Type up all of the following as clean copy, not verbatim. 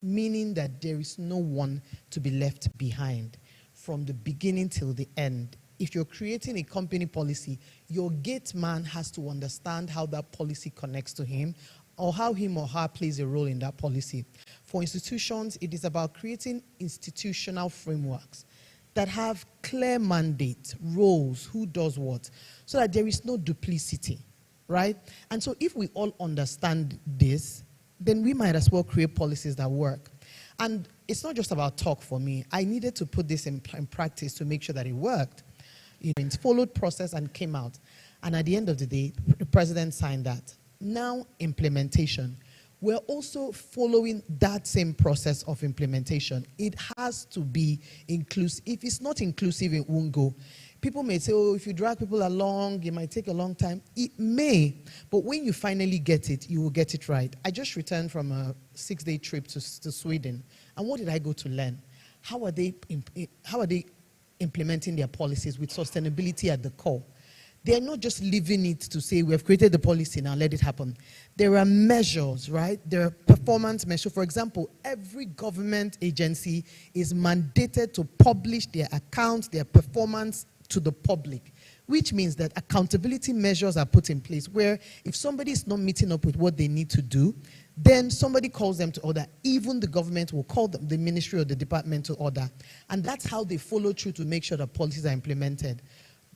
meaning that there is no one to be left behind from the beginning till the end. If you're creating a company policy, your gate man has to understand how that policy connects to him, or how him or her plays a role in that policy. For institutions, it is about creating institutional frameworks that have clear mandates, roles, who does what, so that there is no duplicity, right? And so if we all understand this, then we might as well create policies that work. And it's not just about talk for me. I needed to put this in practice to make sure that it worked. It followed process and came out. And at the end of the day, the president signed that. Now, implementation. We're also following that same process of implementation. It has to be inclusive. If it's not inclusive, it won't go. People may say, oh, if you drag people along, it might take a long time. It may, but when you finally get it, you will get it right. I just returned from a 6-day trip to Sweden. And what did I go to learn? How are they implementing their policies with sustainability at the core? They're not just leaving it to say, we have created the policy, now let it happen. There are measures, right? There are performance measures. For example, every government agency is mandated to publish their accounts, their performance to the public, which means that accountability measures are put in place where if somebody is not meeting up with what they need to do, then somebody calls them to order. Even the government will call them, the ministry or the department to order. And that's how they follow through to make sure that policies are implemented.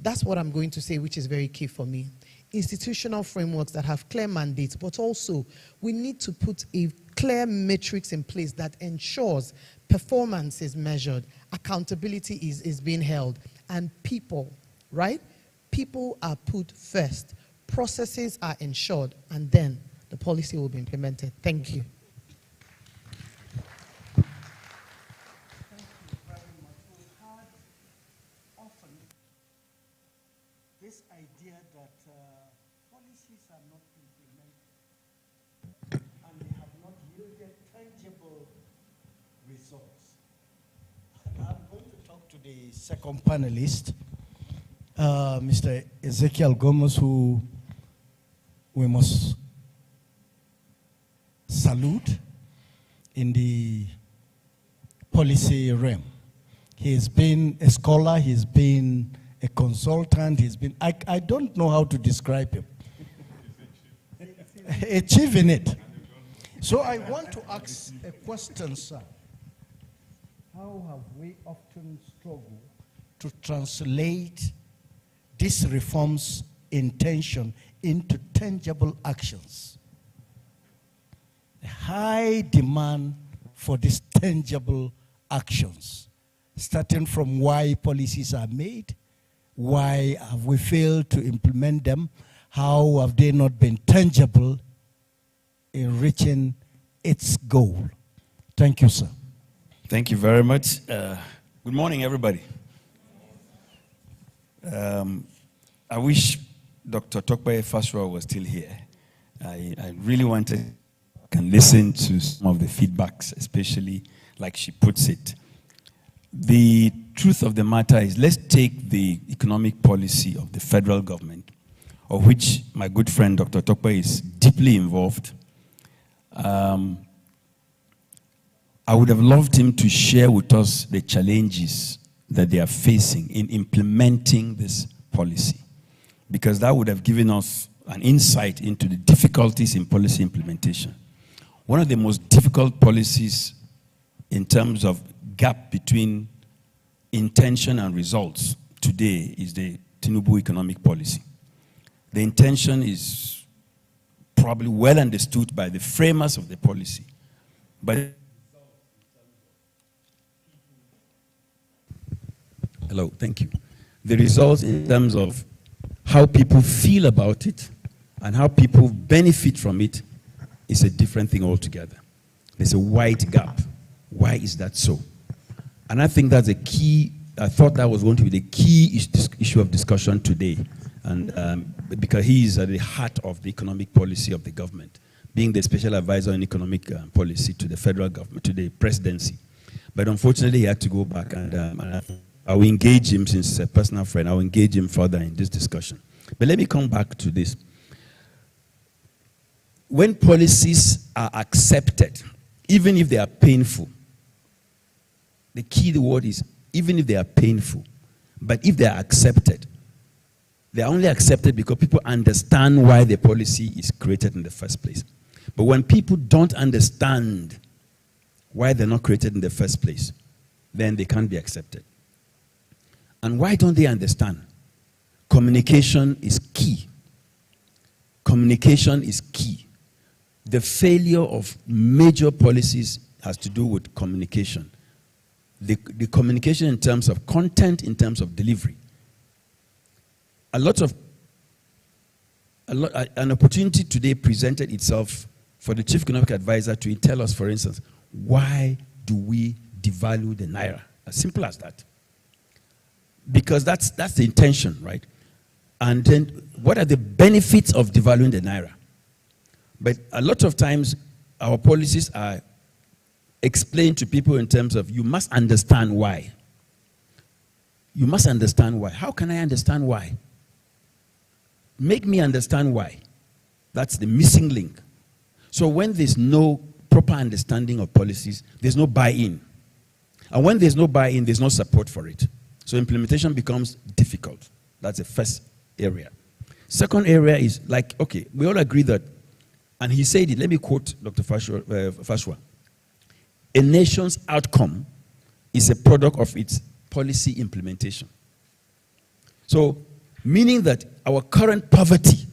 That's what I'm going to say, which is very key for me. Institutional frameworks that have clear mandates, but also we need to put a clear matrix in place that ensures performance is measured, accountability is being held, and people, right? People are put first, processes are ensured, and then the policy will be implemented. Thank you. This idea that policies are not implemented and they have not yielded tangible results. I'm going to talk to the second panelist, Mr. Ezekiel Gomez, who we must salute in the policy realm. He's been a scholar, he's been a consultant, I don't know how to describe him. Achieving it. So I want to ask a question, sir. How have we often struggled to translate these reforms' intention into tangible actions? A high demand for these tangible actions, starting from why policies are made. Why have we failed to implement them? How have they not been tangible in reaching its goal? Thank you, sir. Thank you very much. Good morning, everybody. I wish Dr. Tokpayi Fasua was still here. I really wanted to listen to some of the feedbacks, especially like she puts it. The truth of the matter is, let's take the economic policy of the federal government, of which my good friend Dr. Tokpayi is deeply involved. I would have loved him to share with us the challenges that they are facing in implementing this policy, because that would have given us an insight into the difficulties in policy implementation. One of the most difficult policies in terms of gap between intention and results today is the Tinubu economic policy. The intention is probably well understood by the framers of the policy, but hello, thank you. The results in terms of how people feel about it and how people benefit from it is a different thing altogether. There's a wide gap. Why is that so? And I think that's a key, I thought that was going to be the key issue of discussion today. And because he is at the heart of the economic policy of the government, being the special advisor on economic policy to the federal government, to the presidency. But unfortunately, he had to go back, and I will engage him, since he's a personal friend, I will engage him further in this discussion. But let me come back to this. When policies are accepted, even if they are painful. The key word is even if they are painful, but if they are accepted, they are only accepted because people understand why the policy is created in the first place. But when people don't understand why they're not created in the first place, then they can't be accepted. And why don't they understand? Communication is key. Communication is key. The failure of major policies has to do with communication. The communication in terms of content, in terms of delivery. An opportunity today presented itself for the Chief Economic Advisor to tell us, for instance, why do we devalue the Naira? As simple as that. Because that's the intention, right? And then what are the benefits of devaluing the Naira? But a lot of times our policies are explained to people in terms of you must understand why. You must understand why. How can I understand why? Make me understand why. That's the missing link. So when there's no proper understanding of policies, there's no buy-in. And when there's no buy-in, there's no support for it. So implementation becomes difficult. That's the first area. Second area is like, okay, we all agree that, and he said it, let me quote Dr. Fasua. A nation's outcome is a product of its policy implementation. So, meaning that our current poverty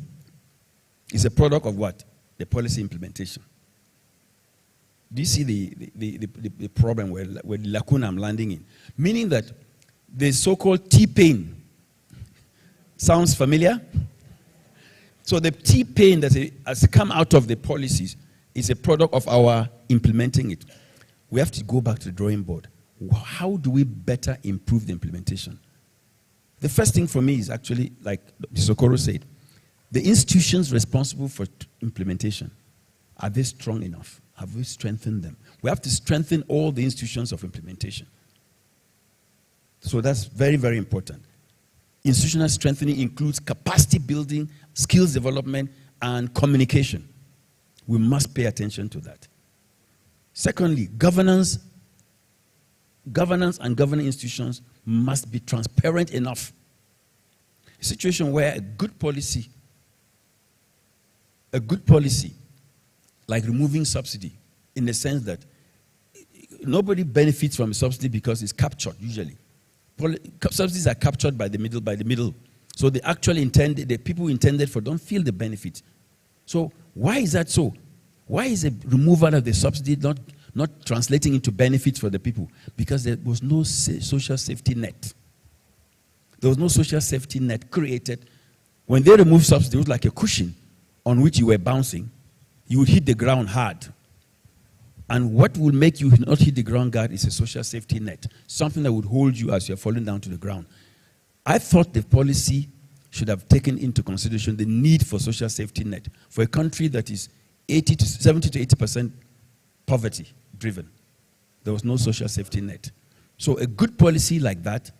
is a product of what? The policy implementation. Do you see the problem where the lacuna I'm landing in? Meaning that the so-called T-pain sounds familiar? So the T-pain that has come out of the policies is a product of our implementing it. We have to go back to the drawing board. How do we better improve the implementation? The first thing for me is actually, like Socorro said, the institutions responsible for implementation, are they strong enough? Have we strengthened them? We have to strengthen all the institutions of implementation. So that's very, very important. Institutional strengthening includes capacity building, skills development, and communication. We must pay attention to that. Secondly, governance and governing institutions must be transparent enough. A situation where a good policy like removing subsidy, in the sense that nobody benefits from a subsidy because it's captured usually. Subsidies are captured by the middle. So the people who intended for don't feel the benefit. So why is that so? Why is the removal of the subsidy not translating into benefits for the people? Because there was no social safety net. There was no social safety net created. When they removed subsidy, it was like a cushion on which you were bouncing. You would hit the ground hard. And what will make you not hit the ground hard is a social safety net, something that would hold you as you're falling down to the ground. I thought the policy should have taken into consideration the need for social safety net for a country that is 70 to 80% poverty driven. There was no social safety net. So a good policy like that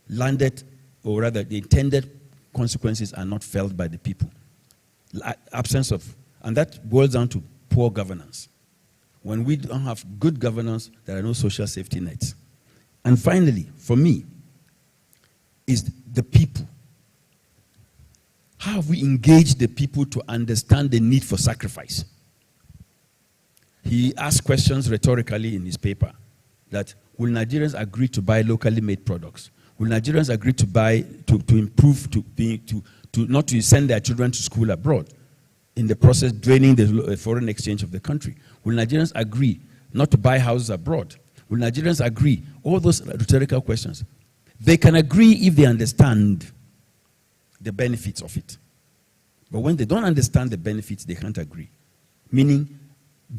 landed, or rather the intended consequences are not felt by the people. And that boils down to poor governance. When we don't have good governance, there are no social safety nets. And finally, for me, is the people. How have we engaged the people to understand the need for sacrifice? He asked questions rhetorically in his paper that, will Nigerians agree to buy locally made products? Will Nigerians agree to buy, to improve, not to send their children to school abroad, in the process draining the foreign exchange of the country? Will Nigerians agree not to buy houses abroad? Will Nigerians agree? All those rhetorical questions. They can agree if they understand the benefits of it. But when they don't understand the benefits, they can't agree. Meaning,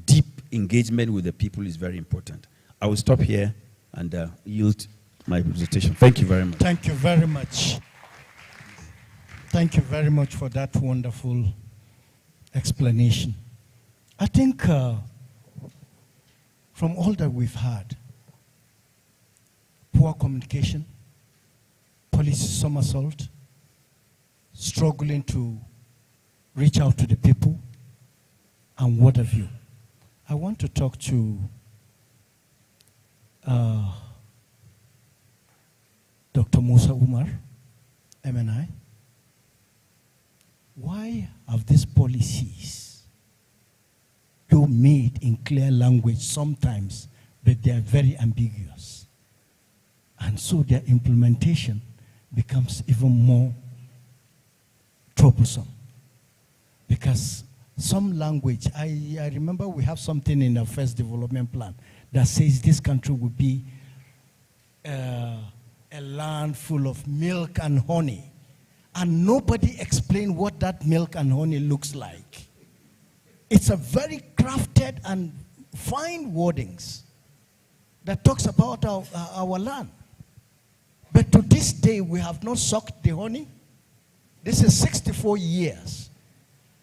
deep engagement with the people is very important. I will stop here and yield my presentation. Thank you very much. Thank you very much. Thank you very much for that wonderful explanation. I think from all that we've had, poor communication, policy somersault, struggling to reach out to the people, and what have you. I want to talk to Dr. Musa Umar, MNI. Why have these policies, though made in clear language sometimes, but they are very ambiguous? And so their implementation becomes even more troublesome. Because some language, I remember we have something in our first development plan that says this country will be a land full of milk and honey. And nobody explained what that milk and honey looks like. It's a very crafted and fine wordings that talks about our land. But to this day, we have not sucked the honey. This is 64 years.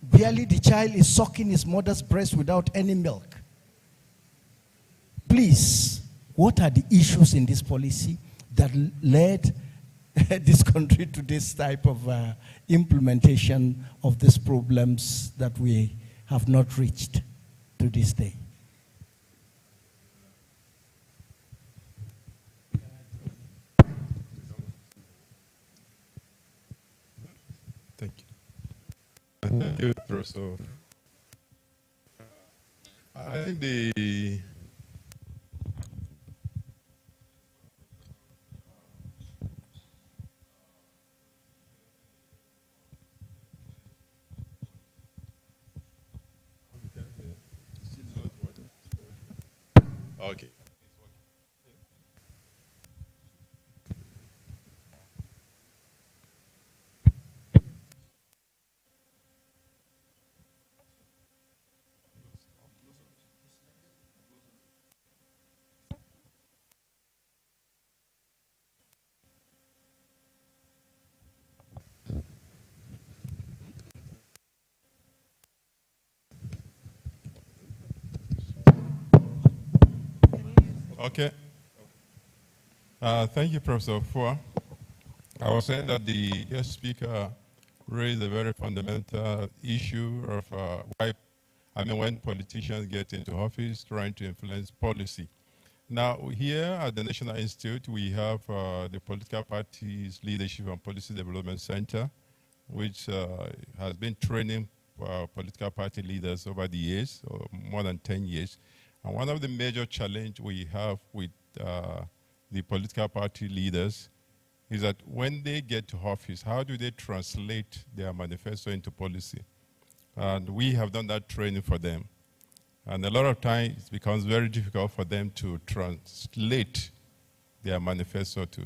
Barely the child is sucking his mother's breast without any milk. Please, what are the issues in this policy that led this country to this type of implementation of these problems that we have not reached to this day? Thank you. Thank you, Professor. I think the okay. Okay. Thank you, Professor Fua. I was saying that the guest speaker raised a very fundamental issue of when politicians get into office trying to influence policy. Now, here at the National Institute, we have the Political Parties Leadership and Policy Development Center, which has been training political party leaders over the years, or more than 10 years. And one of the major challenges we have with the political party leaders is that when they get to office, how do they translate their manifesto into policy? And we have done that training for them. And a lot of times it becomes very difficult for them to translate their manifesto to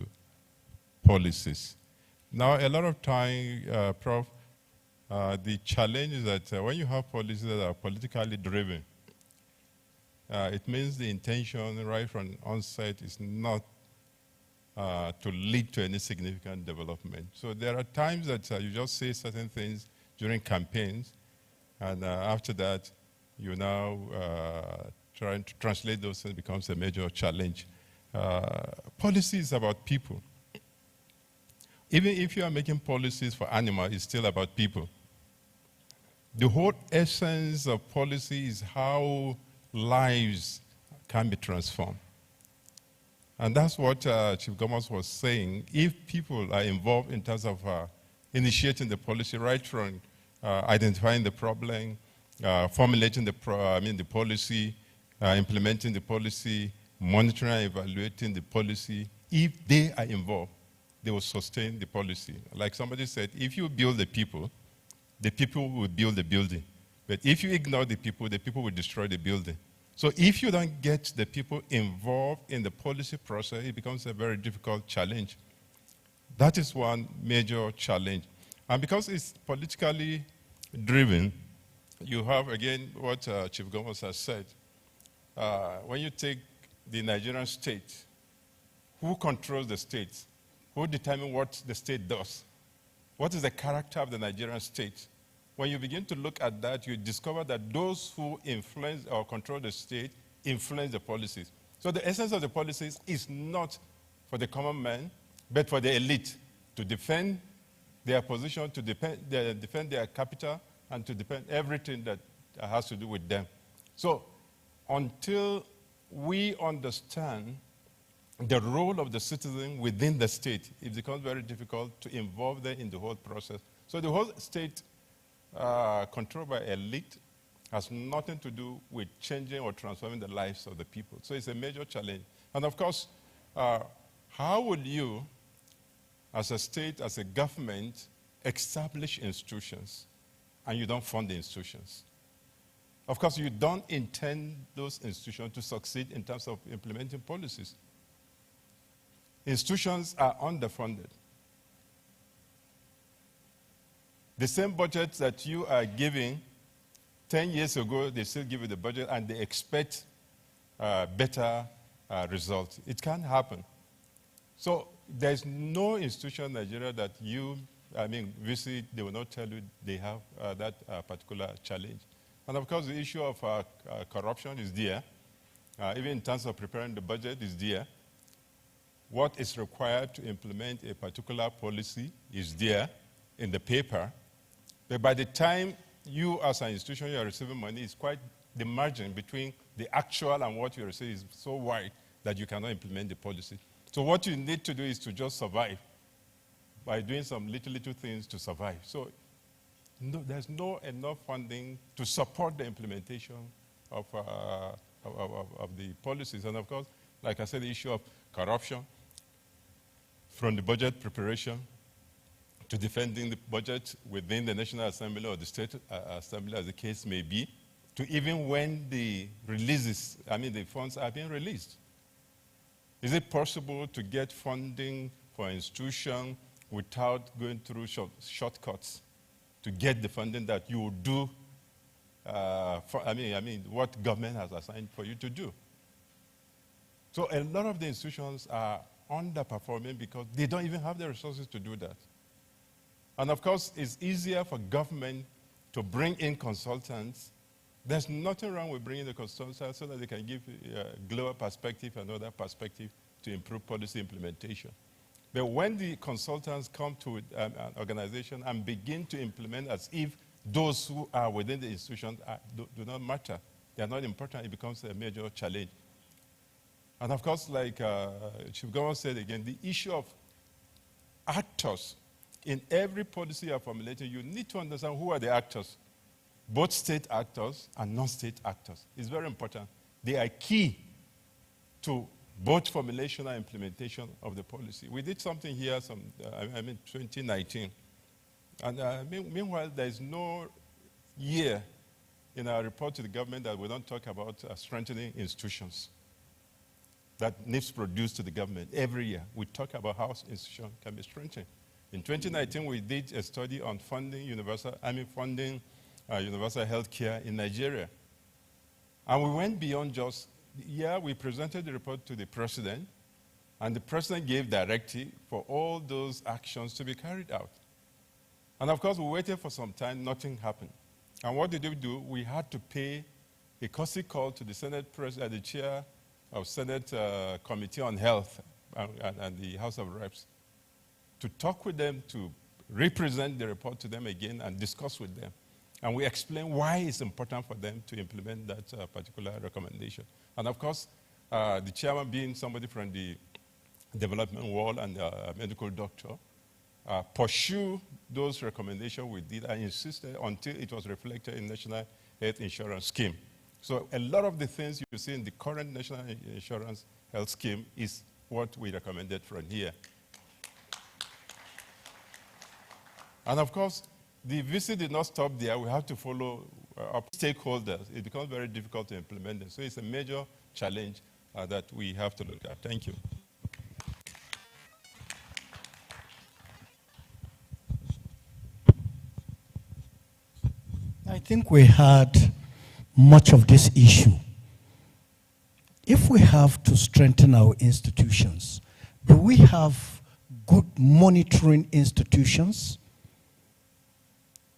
policies. Now, a lot of time, Prof, the challenge is that when you have policies that are politically driven, it means the intention right from onset is not to lead to any significant development. So there are times that you just say certain things during campaigns, and after that, you now trying to translate those things becomes a major challenge. Policy is about people. Even if you are making policies for animals, it's still about people. The whole essence of policy is how lives can be transformed. And that's what Chief Gomes was saying. If people are involved in terms of initiating the policy, right from identifying the problem, formulating the policy, implementing the policy, monitoring and evaluating the policy, if they are involved, they will sustain the policy. Like somebody said, if you build the people will build the building. But if you ignore the people will destroy the building. So if you don't get the people involved in the policy process, it becomes a very difficult challenge. That is one major challenge. And because it's politically driven, you have, again, what Chief Gomes has said. When you take the Nigerian state, who controls the state? Who determines what the state does? What is the character of the Nigerian state? When you begin to look at that, you discover that those who influence or control the state influence the policies. So the essence of the policies is not for the common man, but for the elite to defend their position, to defend their capital, and to defend everything that has to do with them. So until we understand the role of the citizen within the state, it becomes very difficult to involve them in the whole process. So the whole state controlled by elite has nothing to do with changing or transforming the lives of the people. So it's a major challenge. And of course, how would you, as a state, as a government, establish institutions and you don't fund the institutions? Of course, you don't intend those institutions to succeed in terms of implementing policies. Institutions are underfunded. The same budget that you are giving 10 years ago, they still give you the budget and they expect better results. It can't happen. So there's no institution in Nigeria that visit, they will not tell you they have that particular challenge. And of course, the issue of corruption is there. Even in terms of preparing the budget is there. What is required to implement a particular policy is there in the paper. But by the time you as an institution you are receiving money, it's quite the margin between the actual and what you receive is so wide that you cannot implement the policy. So what you need to do is to just survive by doing some little things to survive. So there's no enough funding to support the implementation of the policies. And of course, like I said, the issue of corruption, from the budget preparation to defending the budget within the National Assembly or the State Assembly, as the case may be, to even when the releases, the funds are being released. Is it possible to get funding for an institution without going through shortcuts to get the funding that you would do, what government has assigned for you to do? So a lot of the institutions are underperforming because they don't even have the resources to do that. And of course, it's easier for government to bring in consultants. There's nothing wrong with bringing the consultants so that they can give a global perspective and other perspective to improve policy implementation. But when the consultants come to an organization and begin to implement as if those who are within the institution do not matter, they are not important, it becomes a major challenge. And of course, like Chief Governor said again, the issue of actors in every policy you are formulating, you need to understand who are the actors, both state actors and non-state actors. It's very important. They are key to both formulation and implementation of the policy. We did something here, 2019. And meanwhile, there is no year in our report to the government that we don't talk about strengthening institutions. That NIPS produced to the government every year. We talk about how institutions can be strengthened. In 2019, we did a study on funding universal health care in Nigeria. And we went beyond just, we presented the report to the president, and the president gave directive for all those actions to be carried out. And of course, we waited for some time, nothing happened. And what did we do? We had to pay a courtesy call to the Senate President, the chair of Senate Committee on Health and the House of Reps, to talk with them, to represent the report to them again and discuss with them. And we explain why it's important for them to implement that particular recommendation. And of course, the chairman being somebody from the development world and a medical doctor, pursue those recommendations we did and insisted until it was reflected in National Health Insurance Scheme. So a lot of the things you see in the current National Insurance Health Scheme is what we recommended from here. And of course, the visit did not stop there. We have to follow up stakeholders. It becomes very difficult to implement them. So it's a major challenge that we have to look at. Thank you. I think we had much of this issue. If we have to strengthen our institutions, do we have good monitoring institutions?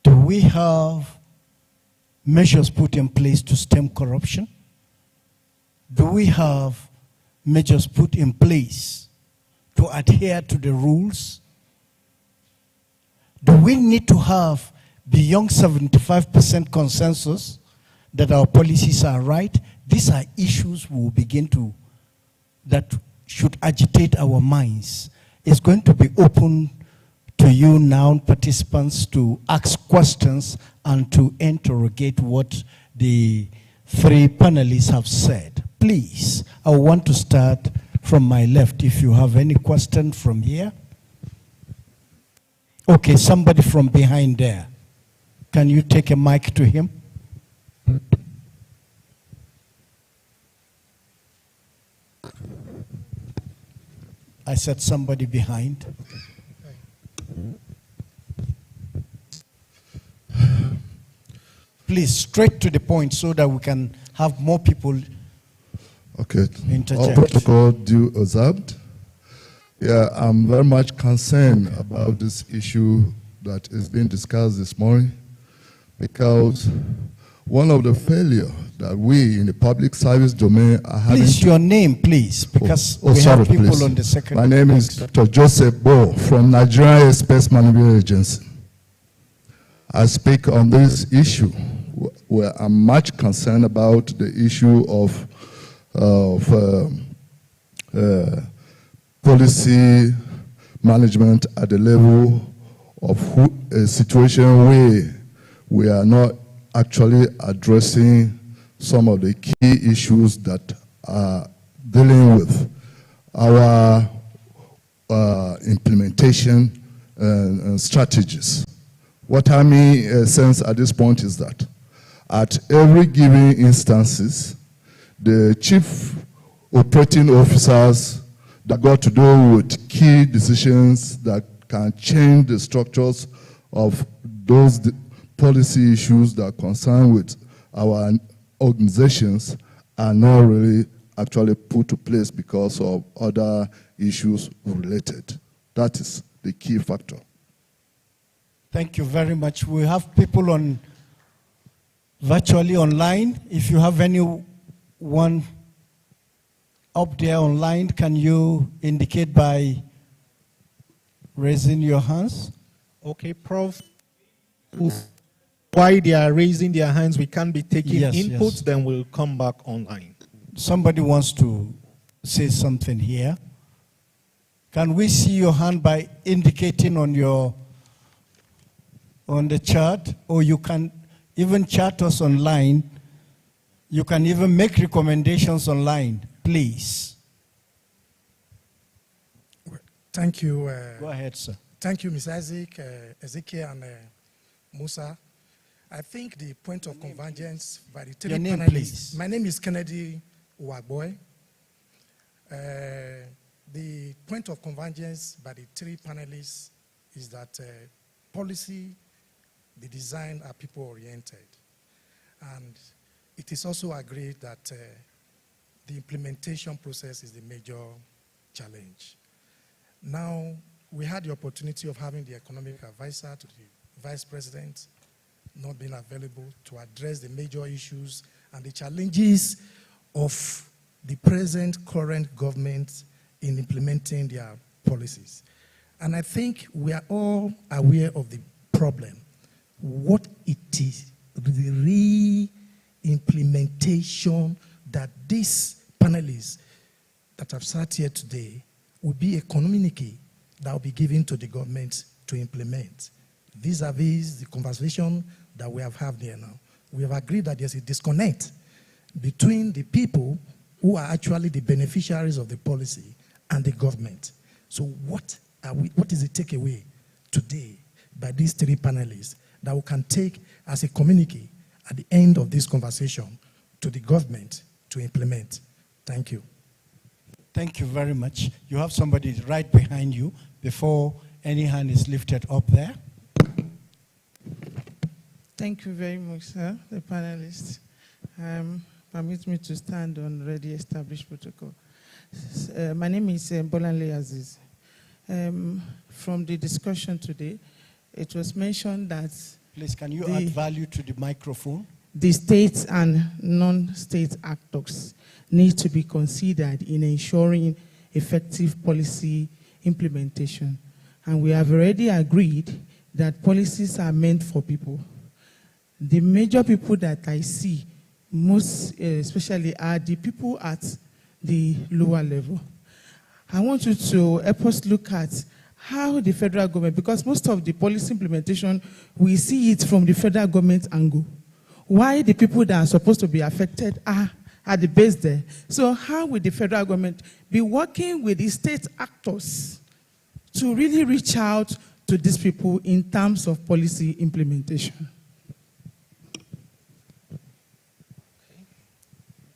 Do we have measures put in place to stem corruption? Do we have measures put in place to adhere to the rules? Do we need to have beyond 75% consensus that our policies are right These are issues we will begin to, that should agitate our minds. It's going to be open to you now, participants, to ask questions and to interrogate what the three panelists have said. Please, I want to start from my left. If you have any question from here. Okay, somebody from behind there. Can you take a mic to him? I said somebody behind. Please, straight to the point so that we can have more people interject. All protocol due observed. Yeah, I'm very much concerned about this issue that is being discussed this morning, because one of the failures that we in the public service domain are having... Please, your name, please, because we have people please. on the second... My name is Dr. Joseph Bo from Nigeria Space Management Agency. I speak on this issue where I'm much concerned about the issue of policy management at the level of a situation where we are not actually addressing some of the key issues that are dealing with our implementation and strategies. What I mean sense at this point is that at every given instances, the chief operating officers that got to do with key decisions that can change the structures of those policy issues that concern with our organizations are not really actually put to place because of other issues related. That is the key factor. Thank you very much. We have people on virtually online. If you have anyone up there online, can you indicate by raising your hands? Okay, Prof. While they are raising their hands, we can't be taking inputs, then we'll come back online. Somebody wants to say something here. Can we see your hand by indicating on the chart, or you can even chat us online. You can even make recommendations online, please. Thank you. Go ahead, sir. Thank you, Ms. Isaac, Ezekiel, and Musa. I think the point of convergence by the three panelists. Please. My name is Kennedy Uwagboy. The point of convergence by the three panelists is that policy, the design are people-oriented. And it is also agreed that the implementation process is the major challenge. Now, we had the opportunity of having the economic advisor to the vice president not being available to address the major issues and the challenges of the present current government in implementing their policies. And I think we are all aware of the problem, what it is, the re-implementation that these panelists that have sat here today will be a communique that will be given to the government to implement. Vis-a-vis the conversation that we have had here now. We have agreed that there's a disconnect between the people who are actually the beneficiaries of the policy and the government. So what is the takeaway today by these three panelists that we can take as a communique at the end of this conversation to the government to implement? Thank you. Thank you very much. You have somebody right behind you before any hand is lifted up there. Thank you very much, sir, the panelists. Permit me to stand on already established protocol. My name is Bolanle Aziz. From the discussion today, it was mentioned that... Please, can you add value to the microphone? The states and non-state actors need to be considered in ensuring effective policy implementation. And we have already agreed that policies are meant for people. The major people that I see most especially are the people at the lower level. I want you to help us look at how the federal government, because most of the policy implementation, we see it from the federal government angle. Why the people that are supposed to be affected are at the base there. So how will the federal government be working with the state actors to really reach out to these people in terms of policy implementation?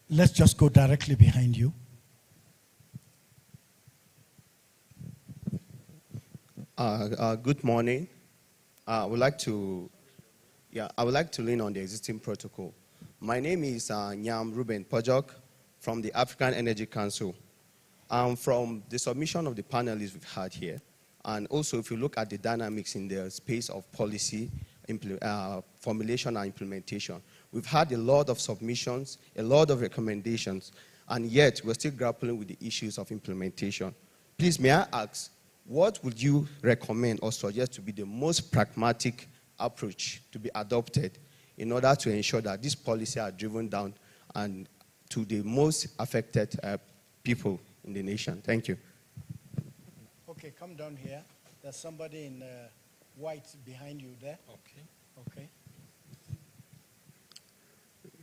Let's just go directly behind you. Good morning. I would like to lean on the existing protocol. My name is Nyam Ruben Pojok from the African Energy Council. From the submission of the panelists we've had here, and also if you look at the dynamics in the space of policy formulation and implementation, we've had a lot of submissions, a lot of recommendations, and yet we're still grappling with the issues of implementation. Please, may I ask, what would you recommend or suggest to be the most pragmatic approach to be adopted in order to ensure that these policies are driven down and to the most affected people in the nation? Thank you. Okay, come down here. There's somebody in white behind you there. Okay. Okay.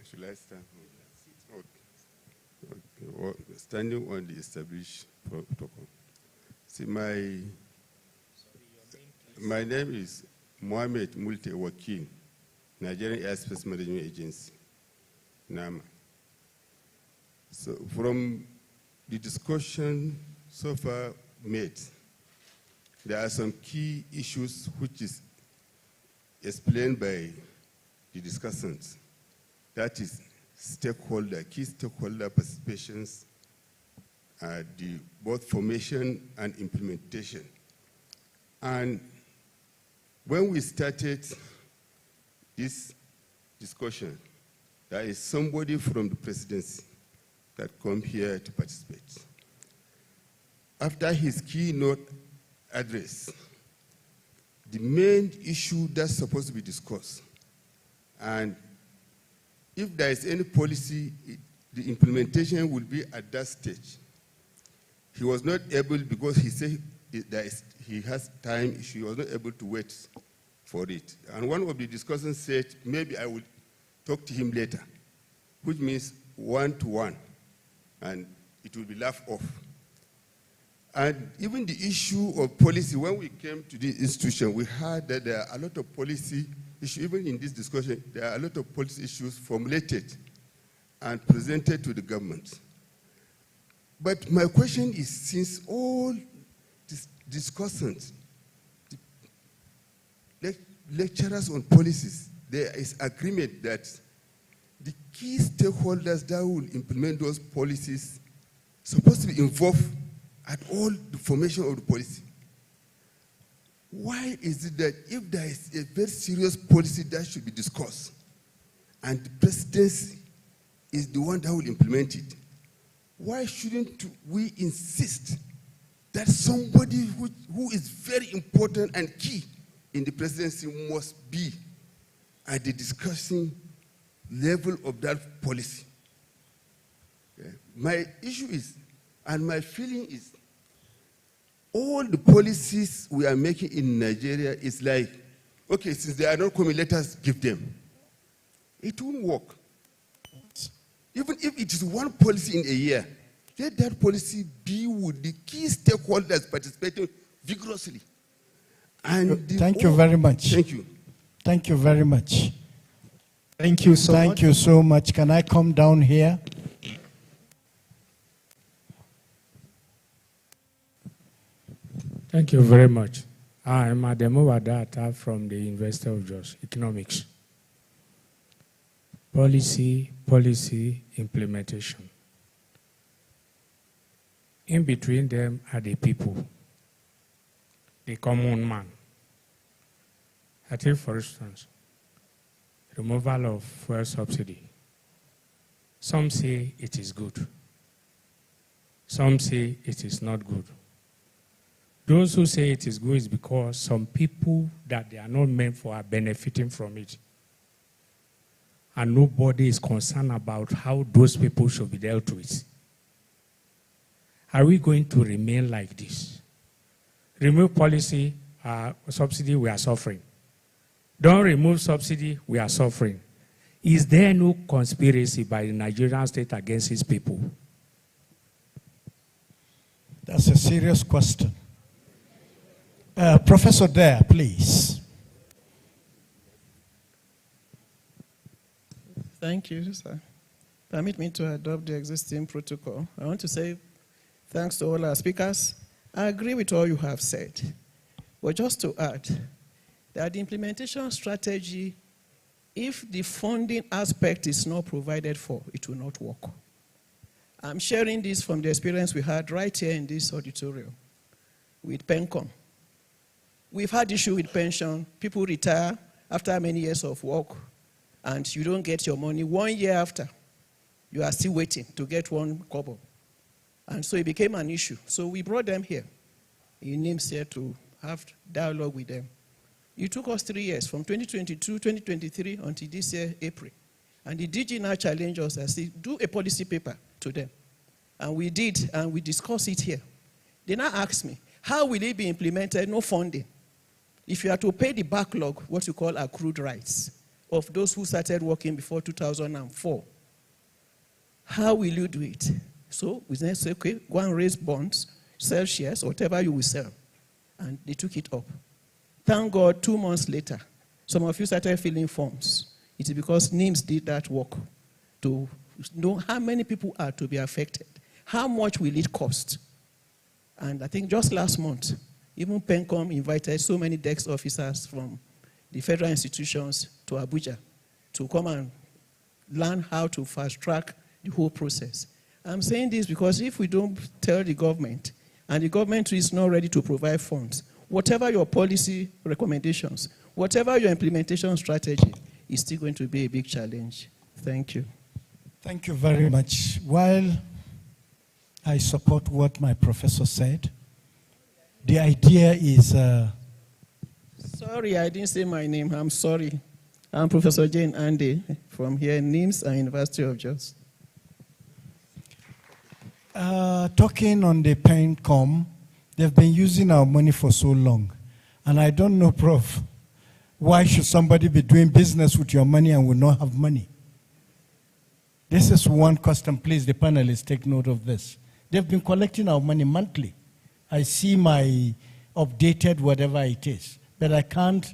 Should I stand? Okay. Well, standing on the established protocol. See, my name is Mohamed Multe Wakil, Nigerian Airspace Management Agency, NAMA. So from the discussion so far made, there are some key issues which is explained by the discussants. That is key stakeholder participations, the both formation and implementation. And when we started this discussion, there is somebody from the presidency that come here to participate. After his keynote address, the main issue that's supposed to be discussed, and if there is any policy, the implementation will be at that stage. He was not able, because he said he has time issue, he was not able to wait for it. And one of the discussants said, maybe I will talk to him later, which means one-to-one, and it will be laughed off. And even the issue of policy, when we came to the institution, we heard that there are a lot of policy issues, even in this discussion, there are a lot of policy issues formulated and presented to the government. But my question is, since all discussants, lecturers on policies, there is agreement that the key stakeholders that will implement those policies supposed to be involved at all the formation of the policy. Why is it that if there is a very serious policy that should be discussed and the presidency is the one that will implement it, why shouldn't we insist that somebody who is very important and key in the presidency must be at the discussing level of that policy? Okay. My issue is, and my feeling is, all the policies we are making in Nigeria is like, okay, since they are not coming, let us give them. It won't work. Even if it is one policy in a year, let that policy be with the key stakeholders participating vigorously. And thank you very much. Thank you. Thank you very much. Thank you so much. Thank you so much. Can I come down here? Thank you very much. I'm Ademo Wadata from the University of Jos Economics. Policy implementation. In between them are the people, the common man. I take, for instance, removal of fuel subsidy. Some say it is good. Some say it is not good. Those who say it is good is because some people that they are not meant for are benefiting from it. and nobody is concerned about how those people should be dealt with. Are we going to remain like this? Remove policy, subsidy, we are suffering. Don't remove subsidy, we are suffering. Is there no conspiracy by the Nigerian state against its people? That's a serious question. Professor Dare, please. Thank you, sir. Permit me to adopt the existing protocol. I want to say thanks to all our speakers. I agree with all you have said. But just to add, that the implementation strategy, if the funding aspect is not provided for, it will not work. I'm sharing this from the experience we had right here in this auditorium with PENCOM. We've had issue with pension. People retire after many years of work, and you don't get your money 1 year after. You are still waiting to get 1 kobo. And so it became an issue. So we brought them here, in NIMS here, to have dialogue with them. It took us 3 years, from 2022, 2023, until this year, April. And the DG now challenged us and said, do a policy paper to them. And we did, and we discussed it here. They now asked me, how will it be implemented? No funding. If you are to pay the backlog, what you call accrued rights, of those who started working before 2004, how will you do it? So we then said, okay, go and raise bonds, sell shares, whatever you will sell. And they took it up. Thank God, 2 months later, some of you started filling forms. It is because NIMS did that work to know how many people are to be affected. How much will it cost? And I think just last month, even PENCOM invited so many DEX officers from the federal institutions to Abuja to come and learn how to fast-track the whole process. I'm saying this because if we don't tell the government, and the government is not ready to provide funds, whatever your policy recommendations, whatever your implementation strategy, is still going to be a big challenge. Thank you. Thank you very much. While I support what my professor said, the idea is... Sorry, I didn't say my name. I'm sorry. I'm Professor Jane Ande from here, NIMS and University of Jos. Talking on the PENCOM, they've been using our money for so long. And I don't know, Prof, why should somebody be doing business with your money and will not have money? This is one question. Please, the panelists, take note of this. They've been collecting our money monthly. I see my updated whatever it is, but I can't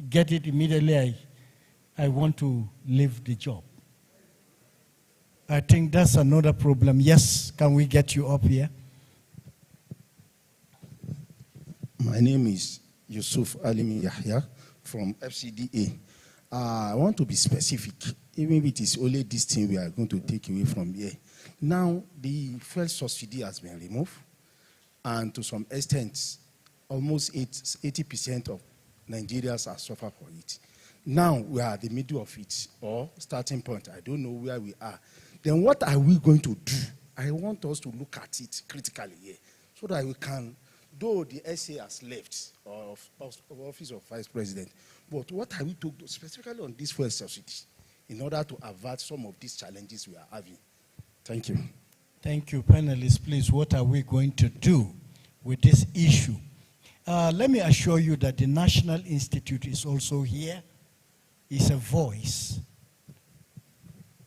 get it immediately. I want to leave the job. I think that's another problem. Yes, can we get you up here? My name is Yusuf Alimi Yahya from FCDA. I want to be specific, even if it is only this thing we are going to take away from here. Now, the fuel subsidy has been removed, and to some extent, almost 80% of Nigerians are suffering for it. Now, we are at the middle of it, or starting point. I don't know where we are. Then what are we going to do? I want us to look at it critically here, so that we can, though the SA has left, of Office of Vice President, but what are we to do specifically on this fuel subsidy in order to avert some of these challenges we are having? Thank you. Thank you, panelists. Please, what are we going to do with this issue? Let me assure you that the National Institute is also here. It's a voice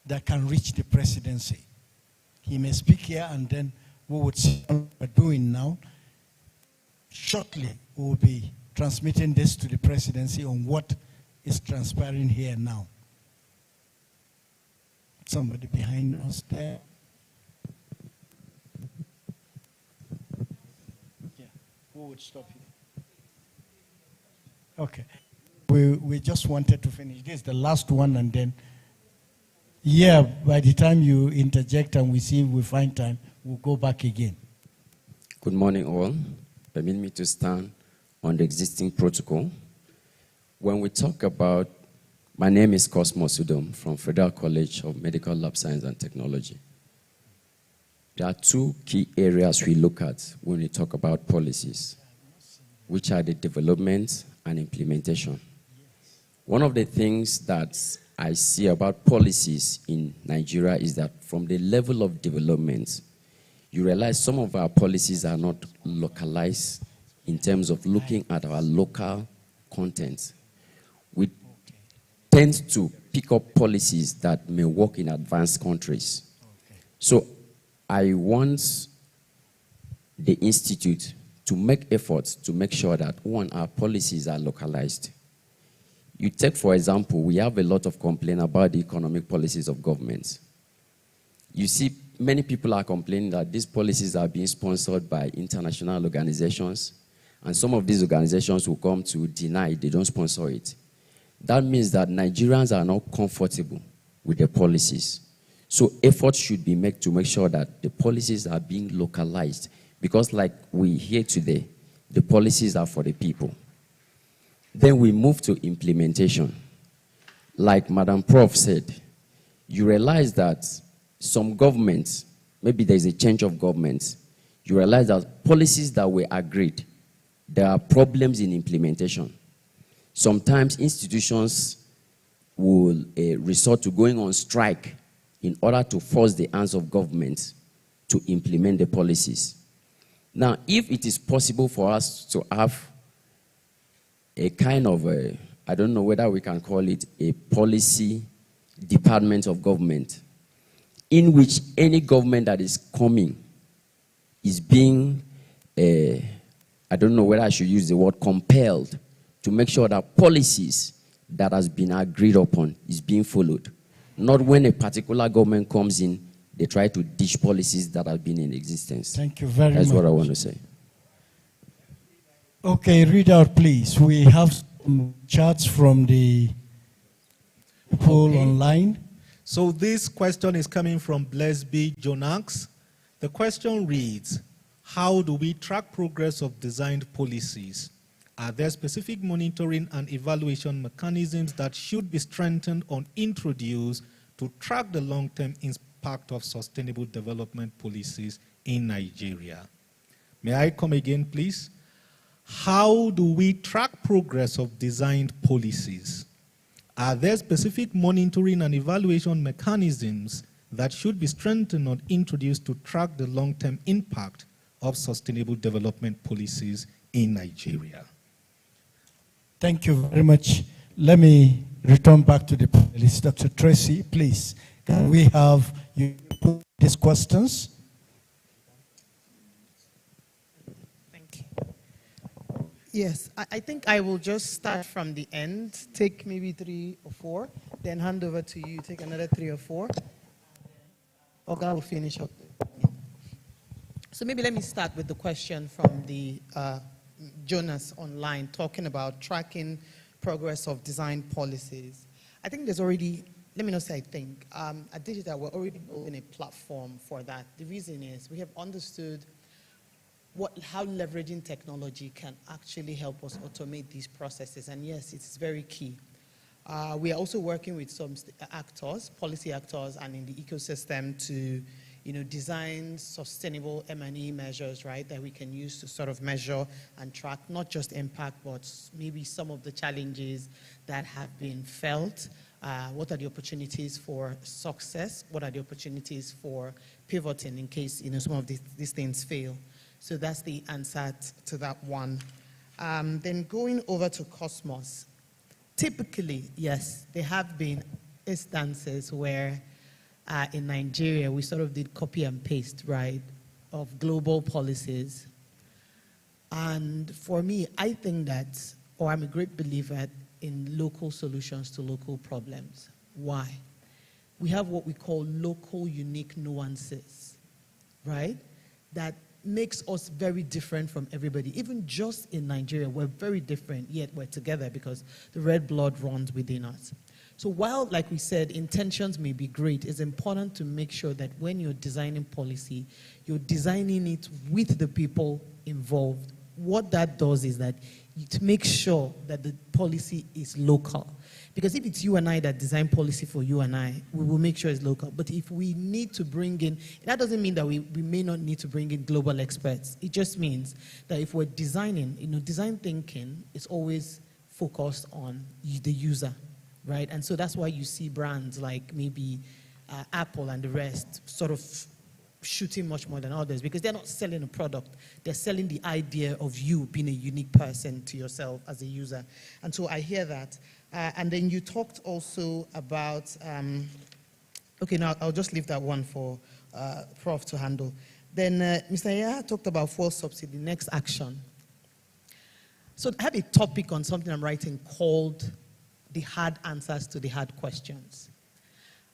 that can reach the presidency. He may speak here, and then we would see what we're doing now. Shortly, we will be transmitting this to the presidency on what is transpiring here now. Somebody behind us there. Yeah, who would stop you? Okay. We just wanted to finish. This is the last one, and then, yeah, by the time you interject and we see if we find time, we'll go back again. Good morning, all. Permit me to stand on the existing protocol. When we talk about, my name is Cosmos Udom from Federal College of Medical Lab Science and Technology. There are 2 key areas we look at when we talk about policies, which are the development and implementation. One of the things that I see about policies in Nigeria is that from the level of development, you realize some of our policies are not localized in terms of looking at our local content. We tend to pick up policies that may work in advanced countries. So I want the Institute to make efforts to make sure that, one, our policies are localized. You take, for example, we have a lot of complaint about the economic policies of governments. You see, many people are complaining that these policies are being sponsored by international organizations, and some of these organizations will come to deny they don't sponsor it. That means that Nigerians are not comfortable with the policies. So efforts should be made to make sure that the policies are being localized, because like we hear today, the policies are for the people. Then we move to implementation. Like Madam Prof said, you realize that some governments, maybe there's a change of governments, you realize that policies that were agreed, there are problems in implementation. Sometimes institutions will resort to going on strike in order to force the hands of government to implement the policies. Now, if it is possible for us to have a kind of, I don't know whether we can call it a policy department of government, in which any government that is coming is being, I don't know whether I should use the word compelled, to make sure that policies that has been agreed upon is being followed. Not when a particular government comes in, they try to ditch policies that have been in existence. Thank you very much. That's what I want to say. Okay, read out, please. We have some charts from the poll online. So this question is coming from Bless B. Jonax. The question reads, how do we track progress of designed policies? Are there specific monitoring and evaluation mechanisms that should be strengthened or introduced to track the long-term impact of sustainable development policies in Nigeria? May I come again, please? How do we track progress of designed policies? Are there specific monitoring and evaluation mechanisms that should be strengthened or introduced to track the long-term impact of sustainable development policies in Nigeria? Thank you very much. Let me return back to the panelists. Dr. Tracy, please, can we have you put these questions? Thank you. Yes, I think I will just start from the end, take maybe 3 or 4, then hand over to you, take another 3 or 4. Oga will finish up. So maybe let me start with the question from the Jonas online, talking about tracking progress of design policies. I think there's already, let me not say I think, at Digital we're already building a platform for that. The reason is we have understood how leveraging technology can actually help us automate these processes, and yes, it's very key. We are also working with some actors, policy actors, and in the ecosystem to design sustainable M&E measures, right, that we can use to sort of measure and track not just impact, but maybe some of the challenges that have been felt. What are the opportunities for success? What are the opportunities for pivoting in case some of these things fail? So that's the answer to that one. Then going over to Cosmos. Typically, yes, there have been instances where in Nigeria, we sort of did copy and paste, right, of global policies. And for me, I think that, or I'm a great believer in local solutions to local problems. Why? We have what we call local unique nuances, right, that makes us very different from everybody. Even just in Nigeria, we're very different, yet we're together because the red blood runs within us. So while, like we said, intentions may be great, it's important to make sure that when you're designing policy, you're designing it with the people involved. What that does is that to make sure that the policy is local. Because if it's you and I that design policy for you and I, we will make sure it's local. But if we need to bring in, that doesn't mean that we may not need to bring in global experts. It just means that if we're designing, design thinking is always focused on the user. right? And so that's why you see brands like maybe Apple and the rest sort of shooting much more than others, because they're not selling a product. They're selling the idea of you being a unique person to yourself as a user. And so I hear that. And then you talked also about, okay, now I'll just leave that one for Prof to handle. Then Mr. Yahya talked about fuel subsidy, next action. So I have a topic on something I'm writing called the hard answers to the hard questions.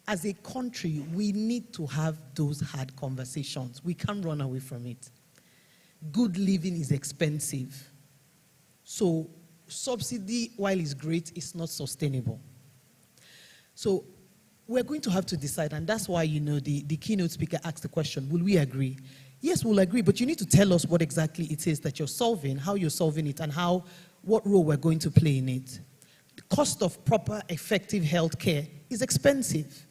As a country, we need to have those hard conversations. We can't run away from it. Good living is expensive. So subsidy, while it's great, is not sustainable. So we're going to have to decide, and that's why, you know, the keynote speaker asked the question, will we agree? Yes, we'll agree, but you need to tell us what exactly it is that you're solving, how you're solving it, and what role we're going to play in it. The cost of proper, effective health care is expensive.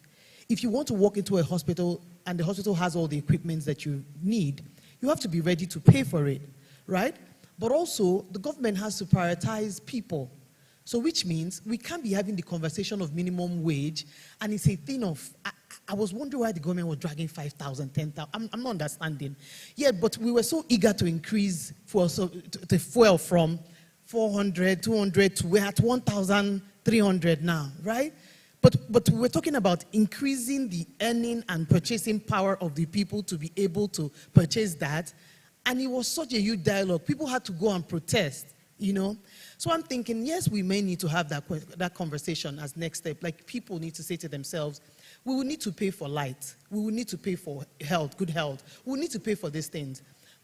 If you want to walk into a hospital and the hospital has all the equipment that you need, you have to be ready to pay for it, right? But also, the government has to prioritize people. So which means we can't be having the conversation of minimum wage, and it's a thing of, I was wondering why the government was dragging 5,000, 10,000. I'm not understanding. Yeah, but we were so eager to increase the fuel from 400, 200 to we're at 1,300 now, right? But we're talking about increasing the earning and purchasing power of the people to be able to purchase that. And it was such a huge dialogue. People had to go and protest, you know. So I'm thinking, yes, we may need to have that conversation as next step. Like, people need to say to themselves, we will need to pay for light. We will need to pay for health, good health. We will need to pay for these things.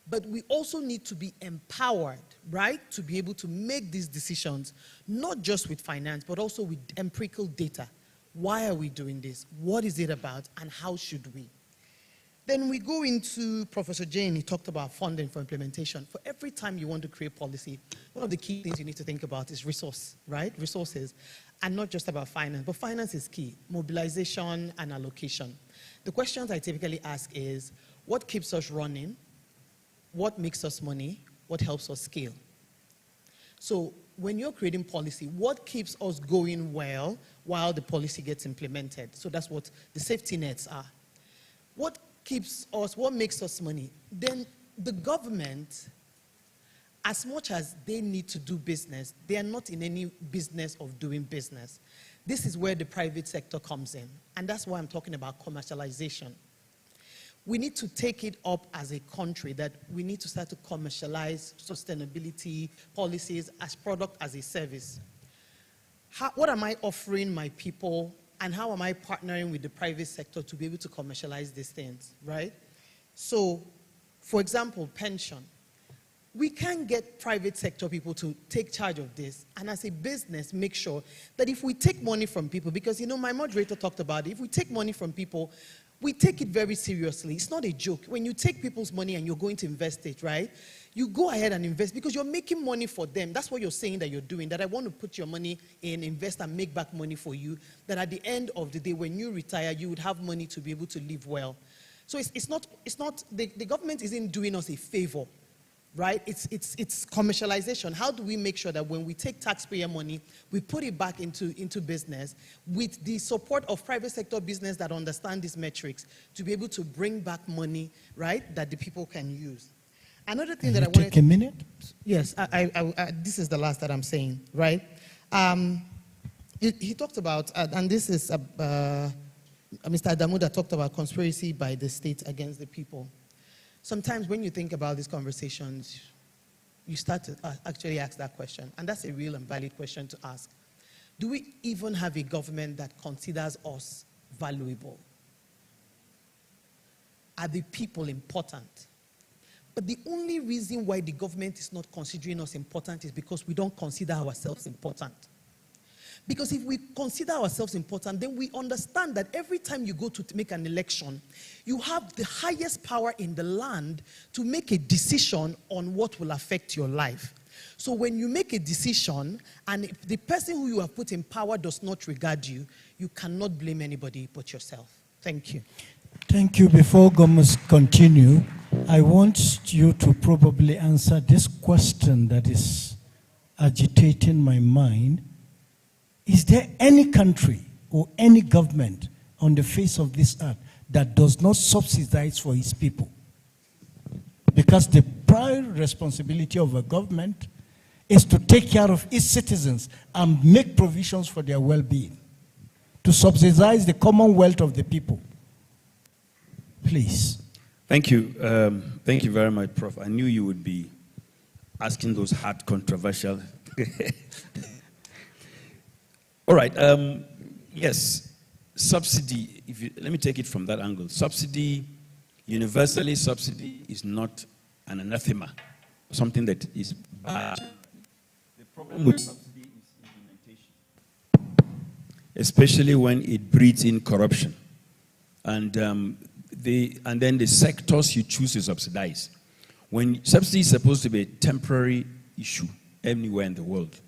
But we also need to be empowered, right, to be able to make these decisions, not just with finance, but also with empirical data. Why are we doing this? What is it about? And how should we? Then we go into Professor Jane. He talked about funding for implementation. For every time you want to create policy, one of the key things you need to think about is resource, right? Resources. And not just about finance, but finance is key. Mobilization and allocation. The questions I typically ask is, what keeps us running? What makes us money? What helps us scale? So when you're creating policy, what keeps us going well while the policy gets implemented? So that's what the safety nets are. What keeps us, what makes us money? Then the government, as much as they need to do business, they are not in any business of doing business. This is where the private sector comes in. And that's why I'm talking about commercialization. We need to take it up as a country that we need to start to commercialize sustainability policies as product, as a service. What am I offering my people, and how am I partnering with the private sector to be able to commercialize these things, right? So, for example, pension. We can get private sector people to take charge of this, and as a business, make sure that if we take money from people, because, you know, my moderator talked about it, if we take money from people, we take it very seriously. It's not a joke. When you take people's money and you're going to invest it, right? You go ahead and invest because you're making money for them. That's what you're saying that you're doing, that I want to put your money in, invest and make back money for you, that at the end of the day, when you retire, you would have money to be able to live well. So it's not the government isn't doing us a favor, right? It's commercialization. How do we make sure that when we take taxpayer money, we put it back into business with the support of private sector business that understand these metrics to be able to bring back money, right, that the people can use. Another thing that I wanted to... Take a minute? Yes, this is the last that I'm saying, right? He talked about, and this is, Mr. Adamuda talked about conspiracy by the state against the people. Sometimes when you think about these conversations, you start to actually ask that question, and that's a real and valid question to ask. Do we even have a government that considers us valuable? Are the people important? But the only reason why the government is not considering us important is because we don't consider ourselves important. Because if we consider ourselves important, then we understand that every time you go to make an election, you have the highest power in the land to make a decision on what will affect your life. So when you make a decision, and if the person who you have put in power does not regard you, you cannot blame anybody but yourself. Thank you. Thank you. Before Gomez continue, I want you to probably answer this question that is agitating my mind. Is there any country or any government on the face of this earth that does not subsidize for its people? Because the primary responsibility of a government is to take care of its citizens and make provisions for their well-being, to subsidize the commonwealth of the people. Please. Thank you. Thank you very much, Prof. I knew you would be asking those hard, controversial. All right. Yes, subsidy. Let me take it from that angle. Subsidy, universally subsidy, is not an anathema, something that is bad. The problem with subsidy is implementation, especially when it breeds in corruption, and then the sectors you choose to subsidize. When subsidy is supposed to be a temporary issue anywhere in the world,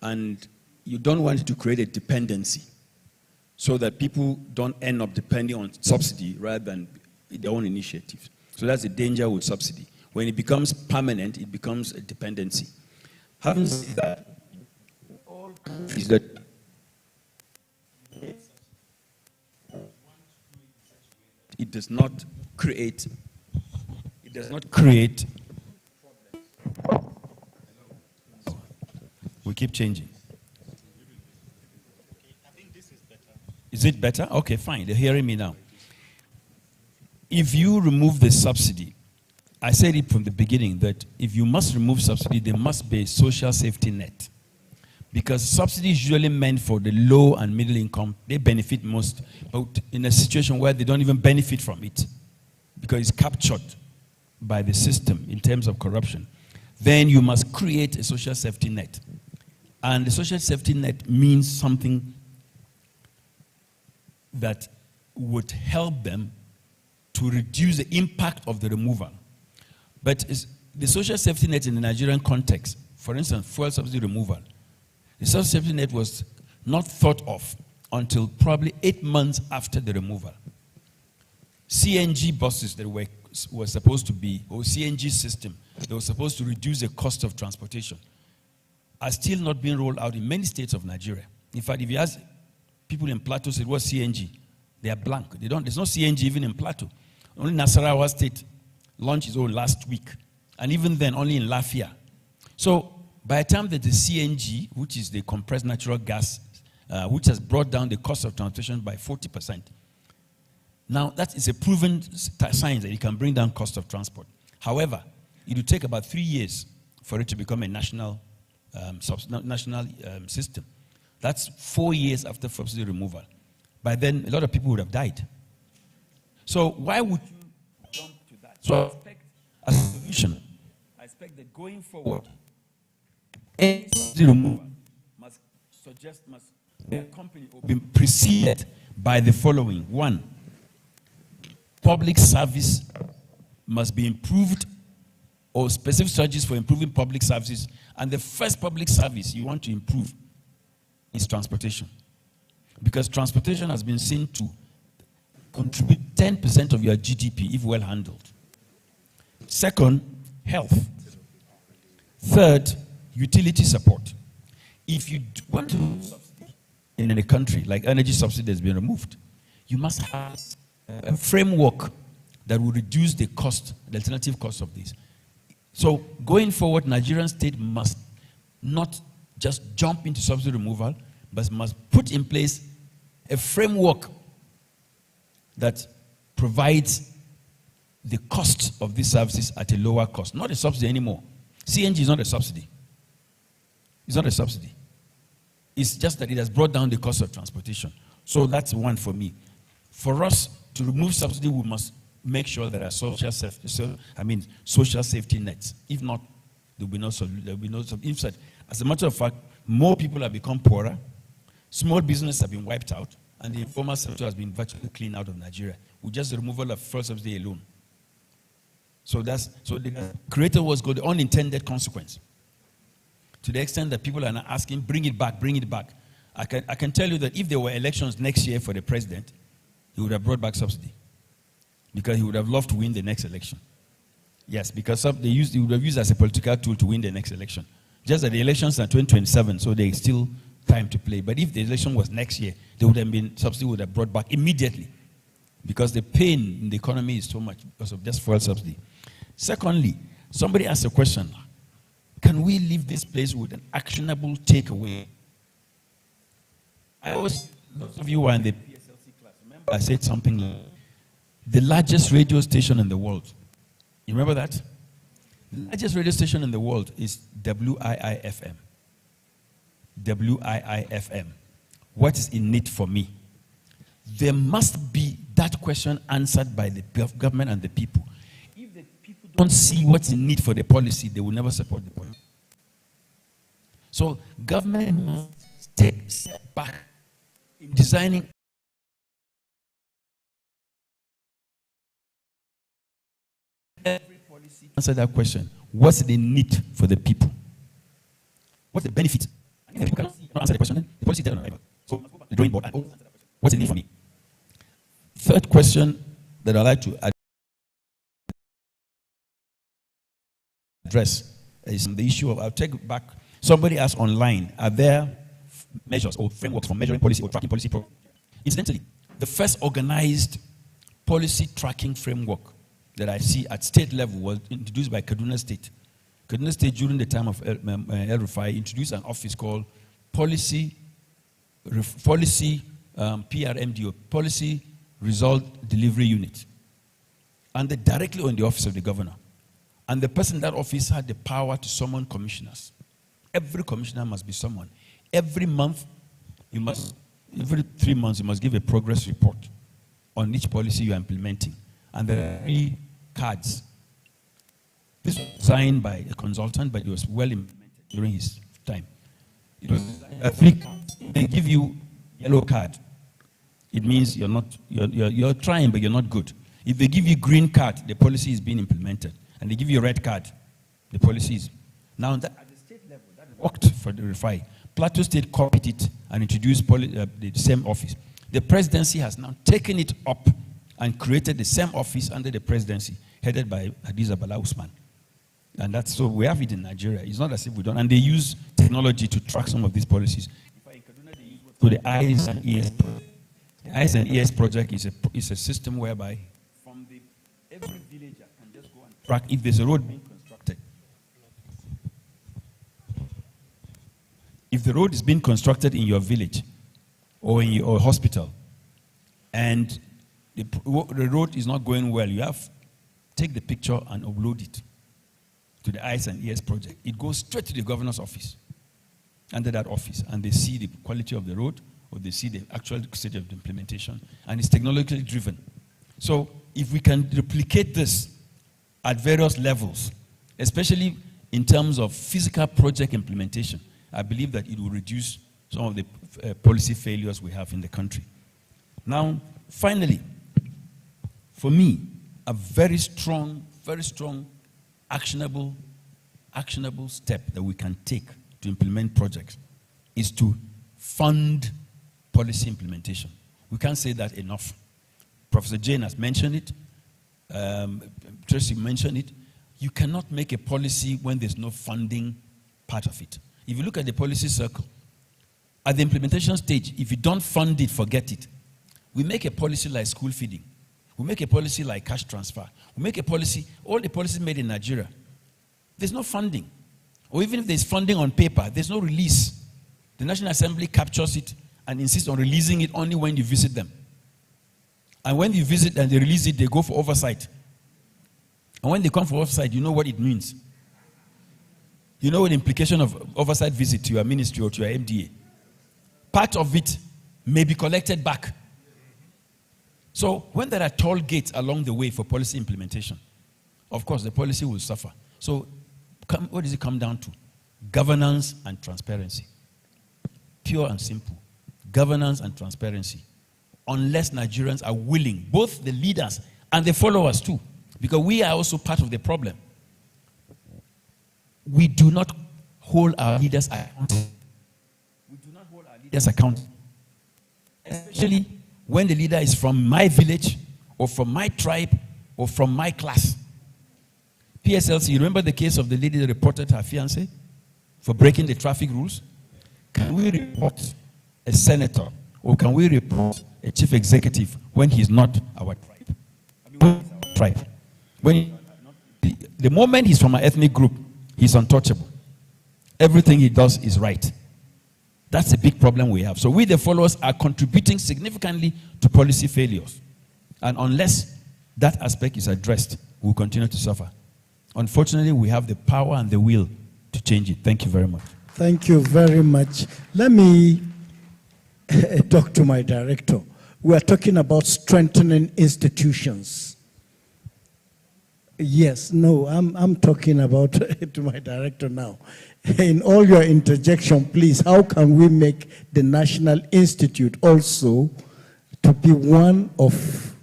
and you don't want to create a dependency so that people don't end up depending on subsidy rather than their own initiatives. So that's the danger with subsidy. When it becomes permanent, it becomes a dependency. Having said that, all countries that it does not create we keep changing. Is it better? Okay, fine. They're hearing me now. If you remove the subsidy, I said it from the beginning that if you must remove subsidy, there must be a social safety net. Because subsidy is usually meant for the low and middle income. They benefit most, but in a situation where they don't even benefit from it, because it's captured by the system in terms of corruption, then you must create a social safety net. And the social safety net means something that would help them to reduce the impact of the removal. But the social safety net in the Nigerian context, for instance, fuel subsidy removal, the social safety net was not thought of until probably 8 months after the removal. CNG buses that were supposed to be, or CNG system that was supposed to reduce the cost of transportation, are still not being rolled out in many states of Nigeria. In fact, if you ask people in Plateau, say, what's CNG? They are blank. There's no CNG even in Plateau. Only Nasarawa State launched its own last week. And even then, only in Lafia. So, by the time that the CNG, which is the compressed natural gas, which has brought down the cost of transportation by 40%. Now, that is a proven science that it can bring down cost of transport. However, it will take about 3 years for it to become a national system. That's 4 years after subsidy removal. By then, a lot of people would have died. So why would you jump to that? So I expect a solution. I expect that going forward, any subsidy removal must the company will be preceded by the following. 1, public service must be improved, or specific strategies for improving public services. And the first public service you want to improve is transportation. Because transportation has been seen to contribute 10% of your GDP if well handled. Second, health. Third, utility support. If you want to remove subsidy in a country, like energy subsidy has been removed, you must have a framework that will reduce the cost, the alternative cost of this. So going forward, Nigerian state must not just jump into subsidy removal, but must put in place a framework that provides the cost of these services at a lower cost. Not a subsidy anymore. CNG is not a subsidy. It's not a subsidy. It's just that it has brought down the cost of transportation. So that's one for me. For us to remove subsidy, we must make sure there are social safety nets. If not, there will be no solution. As a matter of fact, more people have become poorer, small business have been wiped out, and the informal sector has been virtually cleaned out of Nigeria with just the removal of fuel subsidy alone. So the creator was got the unintended consequence. To the extent that people are now asking, bring it back, bring it back. I can tell you that if there were elections next year for the president, he would have brought back subsidy. Because he would have loved to win the next election. Yes, because he would have used it as a political tool to win the next election. Just that the elections are 2027, so they still time to play. But if the election was next year, there would have been, subsidy would have brought back immediately. Because the pain in the economy is so much because of just fuel subsidy. Secondly, somebody asked a question. Can we leave this place with an actionable takeaway? Those of you who are in the PSLC class, remember I said something like, the largest radio station in the world. You remember that? The largest radio station in the world is WIIFM. WIIFM. What is in it for me? There must be that question answered by the government and the people. If the people don't see what's in need for the policy, they will never support the policy. So government must take a step back in designing every policy. Answer that question. What's the need for the people? What's the benefit? And if you cannot answer the question, the policy tells them. So the drawing board and answer that question. What's the need for me? Third question that I'd like to address is the issue of, I'll take back, somebody asked online, are there measures or frameworks for measuring policy or tracking policy? Incidentally, the first organized policy tracking framework that I see at state level was introduced by Kaduna State. Kaduna State, during the time of El-Rufai, introduced an office called PRMDO, Policy Result Delivery Unit, and they're directly on the office of the governor. And the person in that office had the power to summon commissioners. Every commissioner must be summoned. Every month, every 3 months, you must give a progress report on each policy you are implementing. And there are 3 cards. This was designed by a consultant, but it was well implemented during his time. It was 3 cards. They give you yellow card. It means you're trying, but you're not good. If they give you green card, the policy is being implemented. And they give you a red card, the policy is. Now, at the state level, that worked for the Rufai. Plateau State copied it and introduced the same office. The presidency has now taken it up and created the same office under the presidency, headed by Hadiza Bala Usman. And that's so we have it in Nigeria. It's not as if we don't. And they use technology to track some of these policies. So the Eyes and Ears project. The Eyes and Ears project is a system whereby from every villager can just go and track if there's a road being constructed. If the road is being constructed in your village or in your hospital, and the road is not going well, you have to take the picture and upload it to the Eyes and Ears project. It goes straight to the governor's office, under that office, and they see the quality of the road, or they see the actual stage of the implementation, and it's technologically driven. So if we can replicate this at various levels, especially in terms of physical project implementation, I believe that it will reduce some of the policy failures we have in the country. Now, finally, for me, a very strong, actionable step that we can take to implement projects is to fund policy implementation. We can't say that enough. Professor Jane has mentioned it. Tracy mentioned it. You cannot make a policy when there's no funding part of it. If you look at the policy circle, at the implementation stage, if you don't fund it, forget it. We make a policy like school feeding. We make a policy like cash transfer. We make a policy, all the policies made in Nigeria, there's no funding. Or even if there's funding on paper, there's no release. The National Assembly captures it and insists on releasing it only when you visit them. And when you visit and they release it, they go for oversight. And when they come for oversight, you know what it means. You know what the implication of oversight visit to your ministry or to your MDA. Part of it may be collected back. So when there are toll gates along the way for policy implementation, of course the policy will suffer. So what does it come down to? Governance and transparency. Pure and simple. Governance and transparency. Unless Nigerians are willing, both the leaders and the followers too, because we are also part of the problem. We do not hold our leaders accountable. We do not hold our leaders accountable. Especially when the leader is from my village, or from my tribe, or from my class. PSLC, you remember the case of the lady that reported her fiancé for breaking the traffic rules? can we report a senator or can we report a chief executive when he's not our tribe? When the moment he's from an ethnic group, he's untouchable. Everything he does is right. That's a big problem we have. So we, the followers, are contributing significantly to policy failures. And unless that aspect is addressed, we'll continue to suffer. Unfortunately, we have the power and the will to change it. Thank you very much. Thank you very much. Let me talk to my director. We are talking about strengthening institutions. Yes, no, I'm talking about to my director now. In all your interjection, please, how can we make the National Institute also to be one of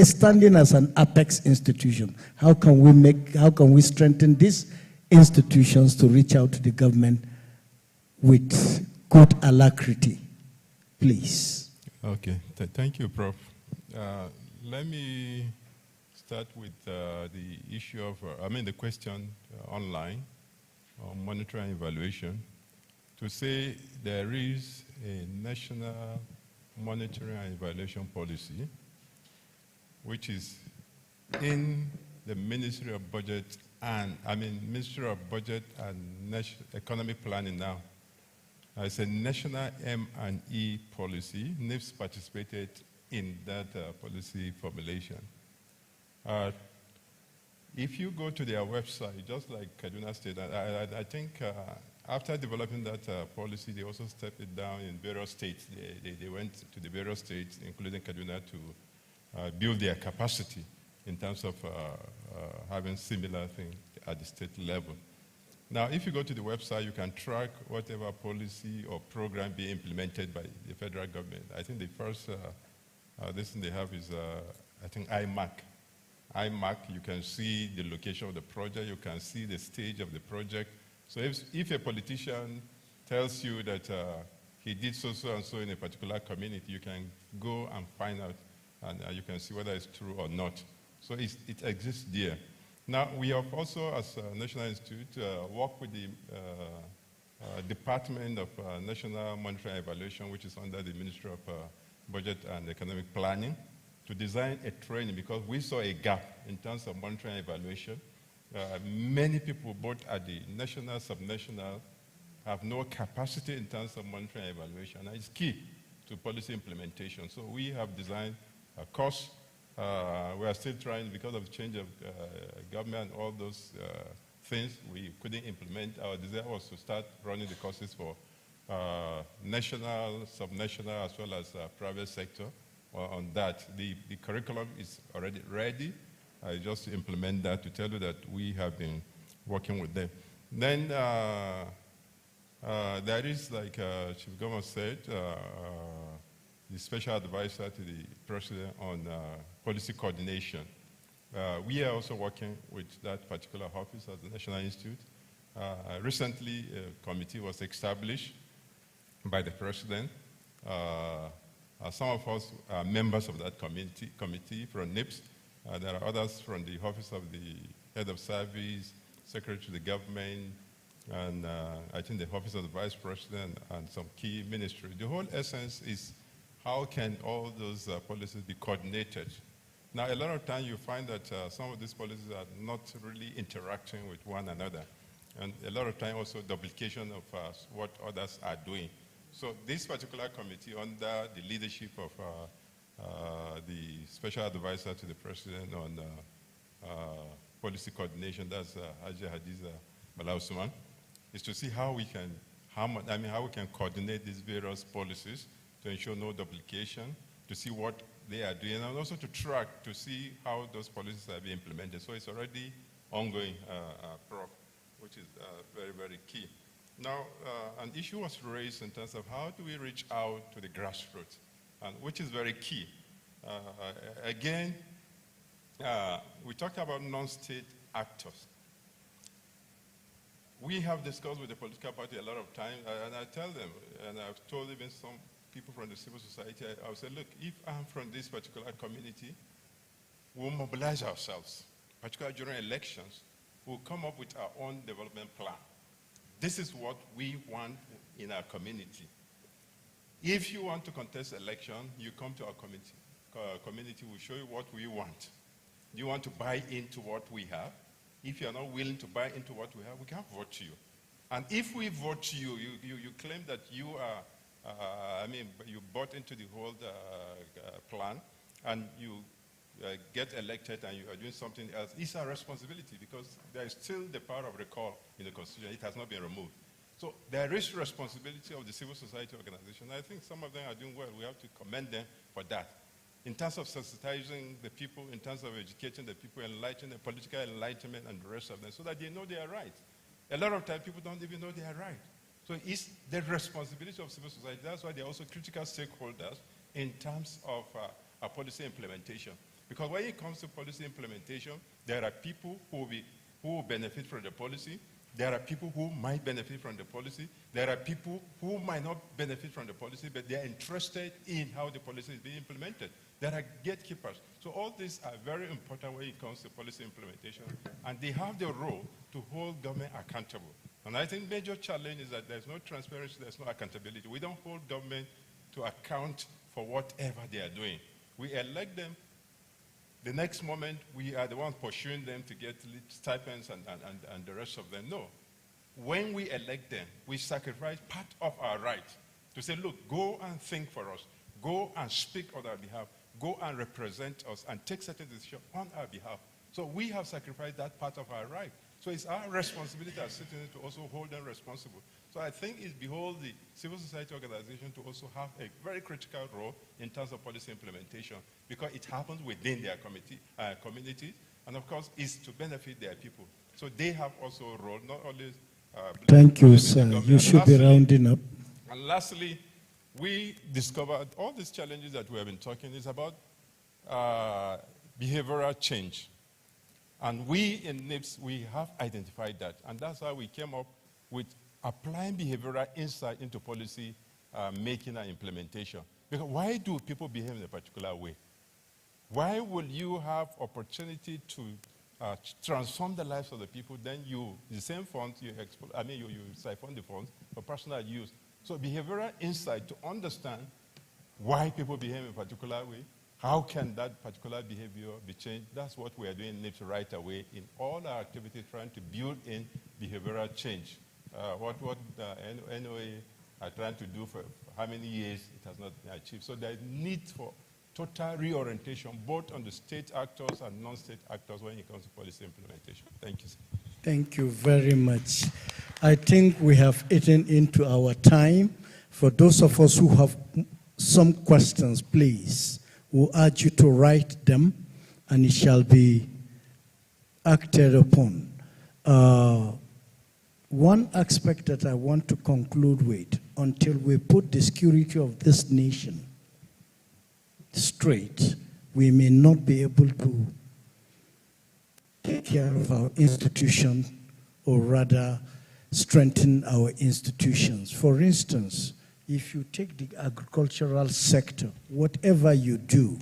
standing as an apex institution? How can we strengthen these institutions to reach out to the government with good alacrity, please? Okay, thank you, Prof. Let me start with the issue of, the question online on monitoring and evaluation. To say there is a national monitoring and evaluation policy, which is in the Ministry of Budget and, Ministry of Budget and Economic Planning now. It's a national M&E policy. NIPS participated in that policy formulation. If you go to their website, just like Kaduna State, I think after developing that policy, they also stepped it down in various states. They went to the various states, including Kaduna, to build their capacity in terms of having similar things at the state level. Now, if you go to the website, you can track whatever policy or program being implemented by the federal government. I think the first this thing they have is, I think, IMAC. IMAC, you can see the location of the project, you can see the stage of the project. So if a politician tells you that he did so and so in a particular community, you can go and find out, and you can see whether it's true or not. So it exists there. Now, we have also, as a National Institute, worked with the Department of National Monitoring and Evaluation, which is under the Ministry of Budget and Economic Planning, to design a training, because we saw a gap in terms of monitoring and evaluation. Many people, both at the national, subnational, have no capacity in terms of monitoring and evaluation. And it's key to policy implementation. So we have designed a course. We are still trying, because of the change of government and all those things, we couldn't implement. Our desire was to start running the courses for national, subnational, as well as private sector. On that, the curriculum is already ready. I just implement that to tell you that we have been working with them. Then there is, like Chief Governor said, the special advisor to the president on policy coordination. We are also working with that particular office at the National Institute. Recently, a committee was established by the president. Some of us are members of that committee from NIPS. There are others from the Office of the Head of Service, Secretary to the Government, and I think the Office of the Vice President and some key ministries. The whole essence is how can all those policies be coordinated? Now, a lot of times you find that some of these policies are not really interacting with one another. And a lot of times also duplication of what others are doing. So this particular committee, under the leadership of the special advisor to the president on policy coordination, that's Haji Hadiza Bala Usman, is to see how we can coordinate these various policies to ensure no duplication, to see what they are doing, and also to track to see how those policies are being implemented. So it's already ongoing, Prof, which is very, very key. Now, an issue was raised in terms of how do we reach out to the grassroots, and which is very key. Again, we talked about non-state actors. We have discussed with the political party a lot of times, and I tell them, and I've told even some people from the civil society, I would say, look, if I'm from this particular community, we'll mobilize ourselves, particularly during elections. We'll come up with our own development plan. this is what we want in our community. If you want to contest election, you come to our community. Our community will show you what we want. Do you want to buy into what we have? If you're not willing to buy into what we have, we can't vote to you. And if we vote to you, you claim that you are, you bought into the whole plan, and you get elected and you are doing something else. It's our responsibility because there is still the power of recall in the Constitution. It has not been removed. So there is responsibility of the civil society organization. I think some of them are doing well. We have to commend them for that. In terms of sensitizing the people, in terms of educating the people, enlightening the political enlightenment and the rest of them so that they know they are right. A lot of times people don't even know they are right. So it's the responsibility of civil society. That's why they're also critical stakeholders in terms of policy implementation. Because when it comes to policy implementation, there are people who will benefit from the policy. There are people who might benefit from the policy. There are people who might not benefit from the policy, but they're interested in how the policy is being implemented. There are gatekeepers. So all these are very important when it comes to policy implementation, and they have the role to hold government accountable. And I think major challenge is that there's no transparency, there's no accountability. We don't hold government to account for whatever they are doing. We elect them. The next moment, we are the ones pursuing them to get stipends and the rest of them. No. When we elect them, we sacrifice part of our right to say, look, go and think for us. Go and speak on our behalf. Go and represent us and take certain decisions on our behalf. So we have sacrificed that part of our right. So it's our responsibility as citizens to also hold them responsible. So I think it beholds the civil society organization to also have a very critical role in terms of policy implementation because it happens within their community, and of course, it's to benefit their people. So they have also a role, not only... Thank you, sir. You should be rounding up. And lastly, we discovered all these challenges that we have been talking is about behavioral change. And we in NIPS, we have identified that. And that's why we came up with applying behavioral insight into policy making and implementation. Because why do people behave in a particular way? Why will you have opportunity to transform the lives of the people, then the same funds, you siphon the funds for personal use. So behavioral insight to understand why people behave in a particular way, how can that particular behavior be changed? That's what we are doing in NIPS right away in all our activities, trying to build in behavioral change. What NOA are trying to do for how many years, it has not been achieved. So there is need for total reorientation, both on the state actors and non-state actors when it comes to policy implementation. Thank you, sir. Thank you very much. I think we have eaten into our time. For those of us who have some questions, please, we urge you to write them, and it shall be acted upon. One aspect that I want to conclude with, until we put the security of this nation straight, we may not be able to take care of our institution, or rather strengthen our institutions. For instance, if you take the agricultural sector, whatever you do,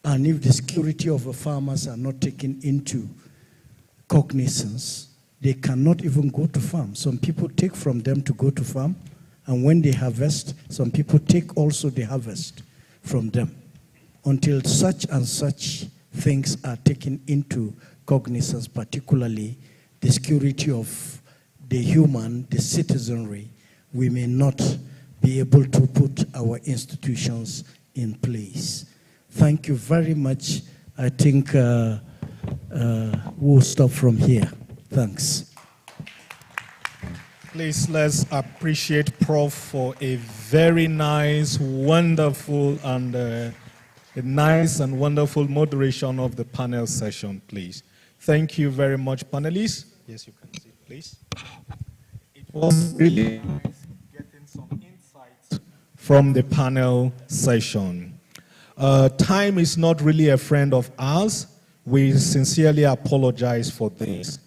and if the security of the farmers are not taken into cognizance, they cannot even go to farm. Some people take from them to go to farm, and when they harvest, some people take also the harvest from them. Until such and such things are taken into cognizance, particularly the security of the human, the citizenry, we may not be able to put our institutions in place. Thank you very much. I think we'll stop from here. Thanks. Please, let's appreciate Prof for a very nice, wonderful, and a nice and wonderful moderation of the panel session, please. Thank you very much, panelists. Yes, you can sit, please. It was really nice getting some insights from the panel session. Time is not really a friend of ours. We sincerely apologize for this.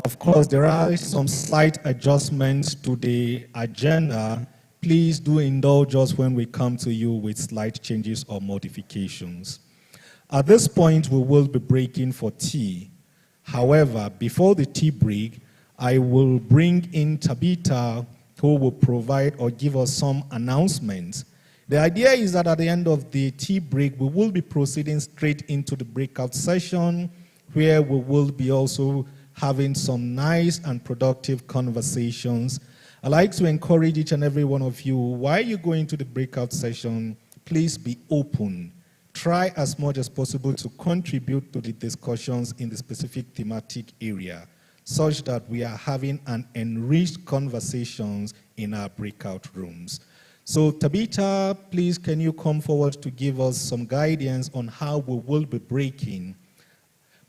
Of course, there are some slight adjustments to the agenda. Please do indulge us when we come to you with slight changes or modifications. At this point, we will be breaking for tea. However, before the tea break, I will bring in Tabitha, who will provide or give us some announcements. The idea is that at the end of the tea break, we will be proceeding straight into the breakout session, where we will be also having some nice and productive conversations. I'd like to encourage each and every one of you, while you go into the breakout session, please be open. Try as much as possible to contribute to the discussions in the specific thematic area, such that we are having an enriched conversations in our breakout rooms. So Tabitha, please can you come forward to give us some guidance on how we will be breaking.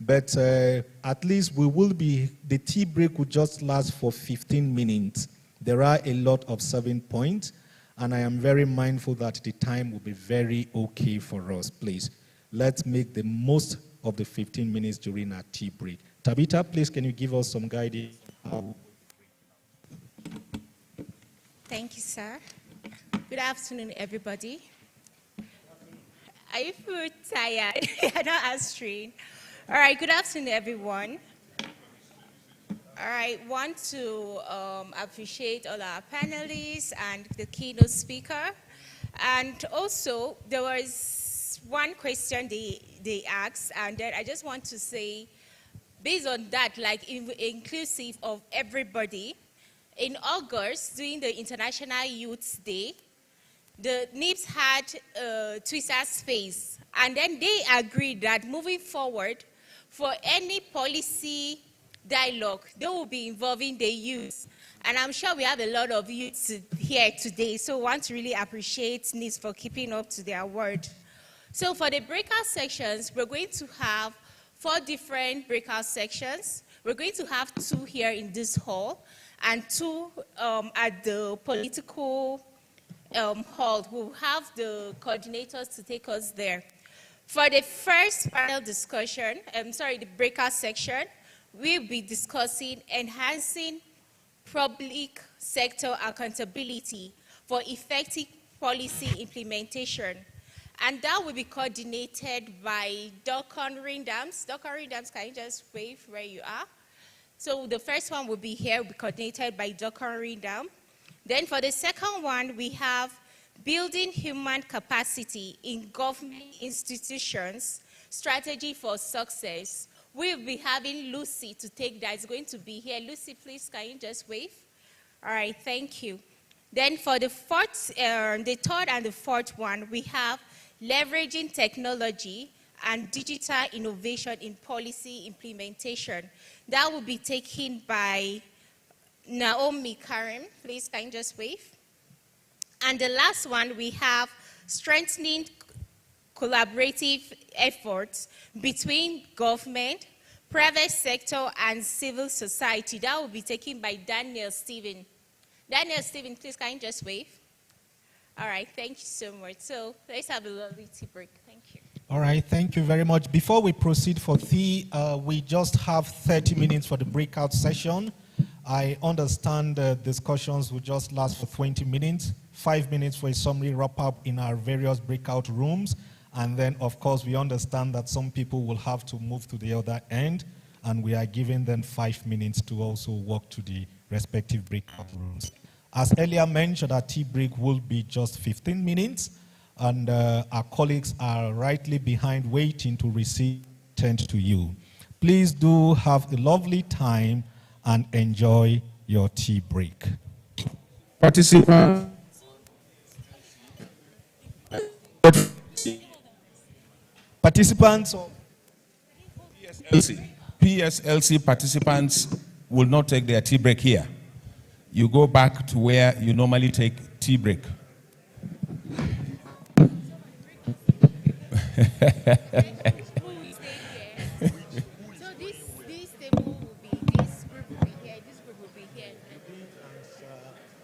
But at least the tea break will just last for 15 minutes. There are a lot of 7 points, and I am very mindful that the time will be very okay for us, please. Let's make the most of the 15 minutes during our tea break. Tabitha, please can you give us some guidance? Thank you, sir. Good afternoon, everybody. I feel tired. I'm not answering. All right, good afternoon, everyone. All right, want to appreciate all our panelists and the keynote speaker. And also, there was one question they asked, and then I just want to say, based on that, like inclusive of everybody, in August, during the International Youth Day, the NIPS had Twitter space, and then they agreed that moving forward, for any policy dialogue, they will be involving the youth. And I'm sure we have a lot of youths here today, so I want to really appreciate NIPS for keeping up to their word. So for the breakout sections, we're going to have 4 different breakout sections. We're going to have 2 here in this hall, and 2 at the political hall. We'll have the coordinators to take us there. For the first panel discussion, the breakout section, we'll be discussing enhancing public sector accountability for effective policy implementation. And that will be coordinated by Duncan Rindams. Duncan Rindams, can you just wave where you are? So the first one will be here, will be coordinated by Duncan Rindam. Then for the second one, we have building human capacity in government institutions, strategy for success. We'll be having Lucy to take that. It's going to be here. Lucy, please, can you just wave? All right, thank you. Then for the third and the fourth one, we have leveraging technology and digital innovation in policy implementation. That will be taken by Naomi Karim. Please, can you just wave? And the last one, we have strengthening collaborative efforts between government, private sector, and civil society. That will be taken by Daniel Stephen. Daniel Stephen, please, can you just wave? All right, thank you so much. So let's have a lovely tea break. Thank you. All right, thank you very much. Before we proceed for tea, we just have 30 minutes for the breakout session. I understand the discussions will just last for 20 minutes, 5 minutes for a summary wrap-up in our various breakout rooms. And then, of course, we understand that some people will have to move to the other end, and we are giving them 5 minutes to also walk to the respective breakout rooms. As earlier mentioned, our tea break will be just 15 minutes, and our colleagues are rightly behind waiting to receive tend to you. Please do have a lovely time and enjoy your tea break. Participants. Participants of PSLC participants will not take their tea break here. You go back to where you normally take tea break. So this table will be, this group will be here, this group will be here.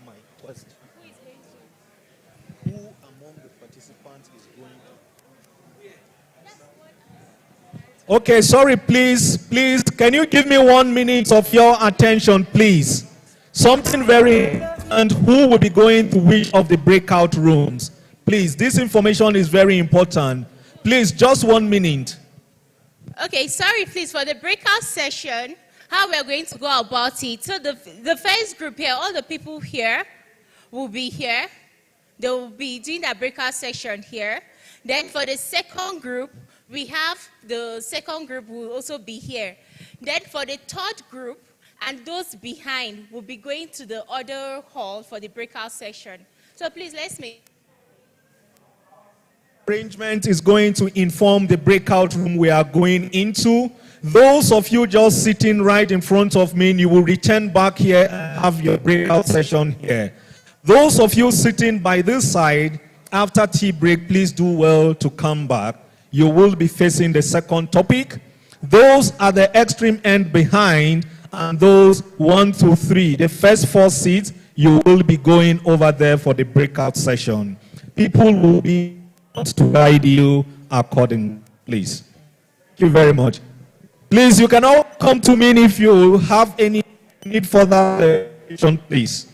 My question. Who is going Who among the participants is going to? Okay, sorry, please, can you give me 1 minute of your attention, please? Something very important, who will be going to which of the breakout rooms? Please, this information is very important. Please, just 1 minute. Okay, sorry, please, for the breakout session, how we are going to go about it. So the first group here, all the people here will be here. They will be doing a breakout session here. Then for the second group, we have the second group will also be here. Then for the third group, and those behind will be going to the other hall for the breakout session. So please, let's make... Arrangement is going to inform the breakout room we are going into. Those of you just sitting right in front of me, you will return back here and have your breakout session here. Those of you sitting by this side, after tea break, please do well to come back. You will be facing the second topic. Those at the extreme end behind, and those 1, 2, 3, the first 4 seats, you will be going over there for the breakout session. People will be to guide you accordingly, please. Thank you very much. Please, you can all come to me if you have any need for that, please.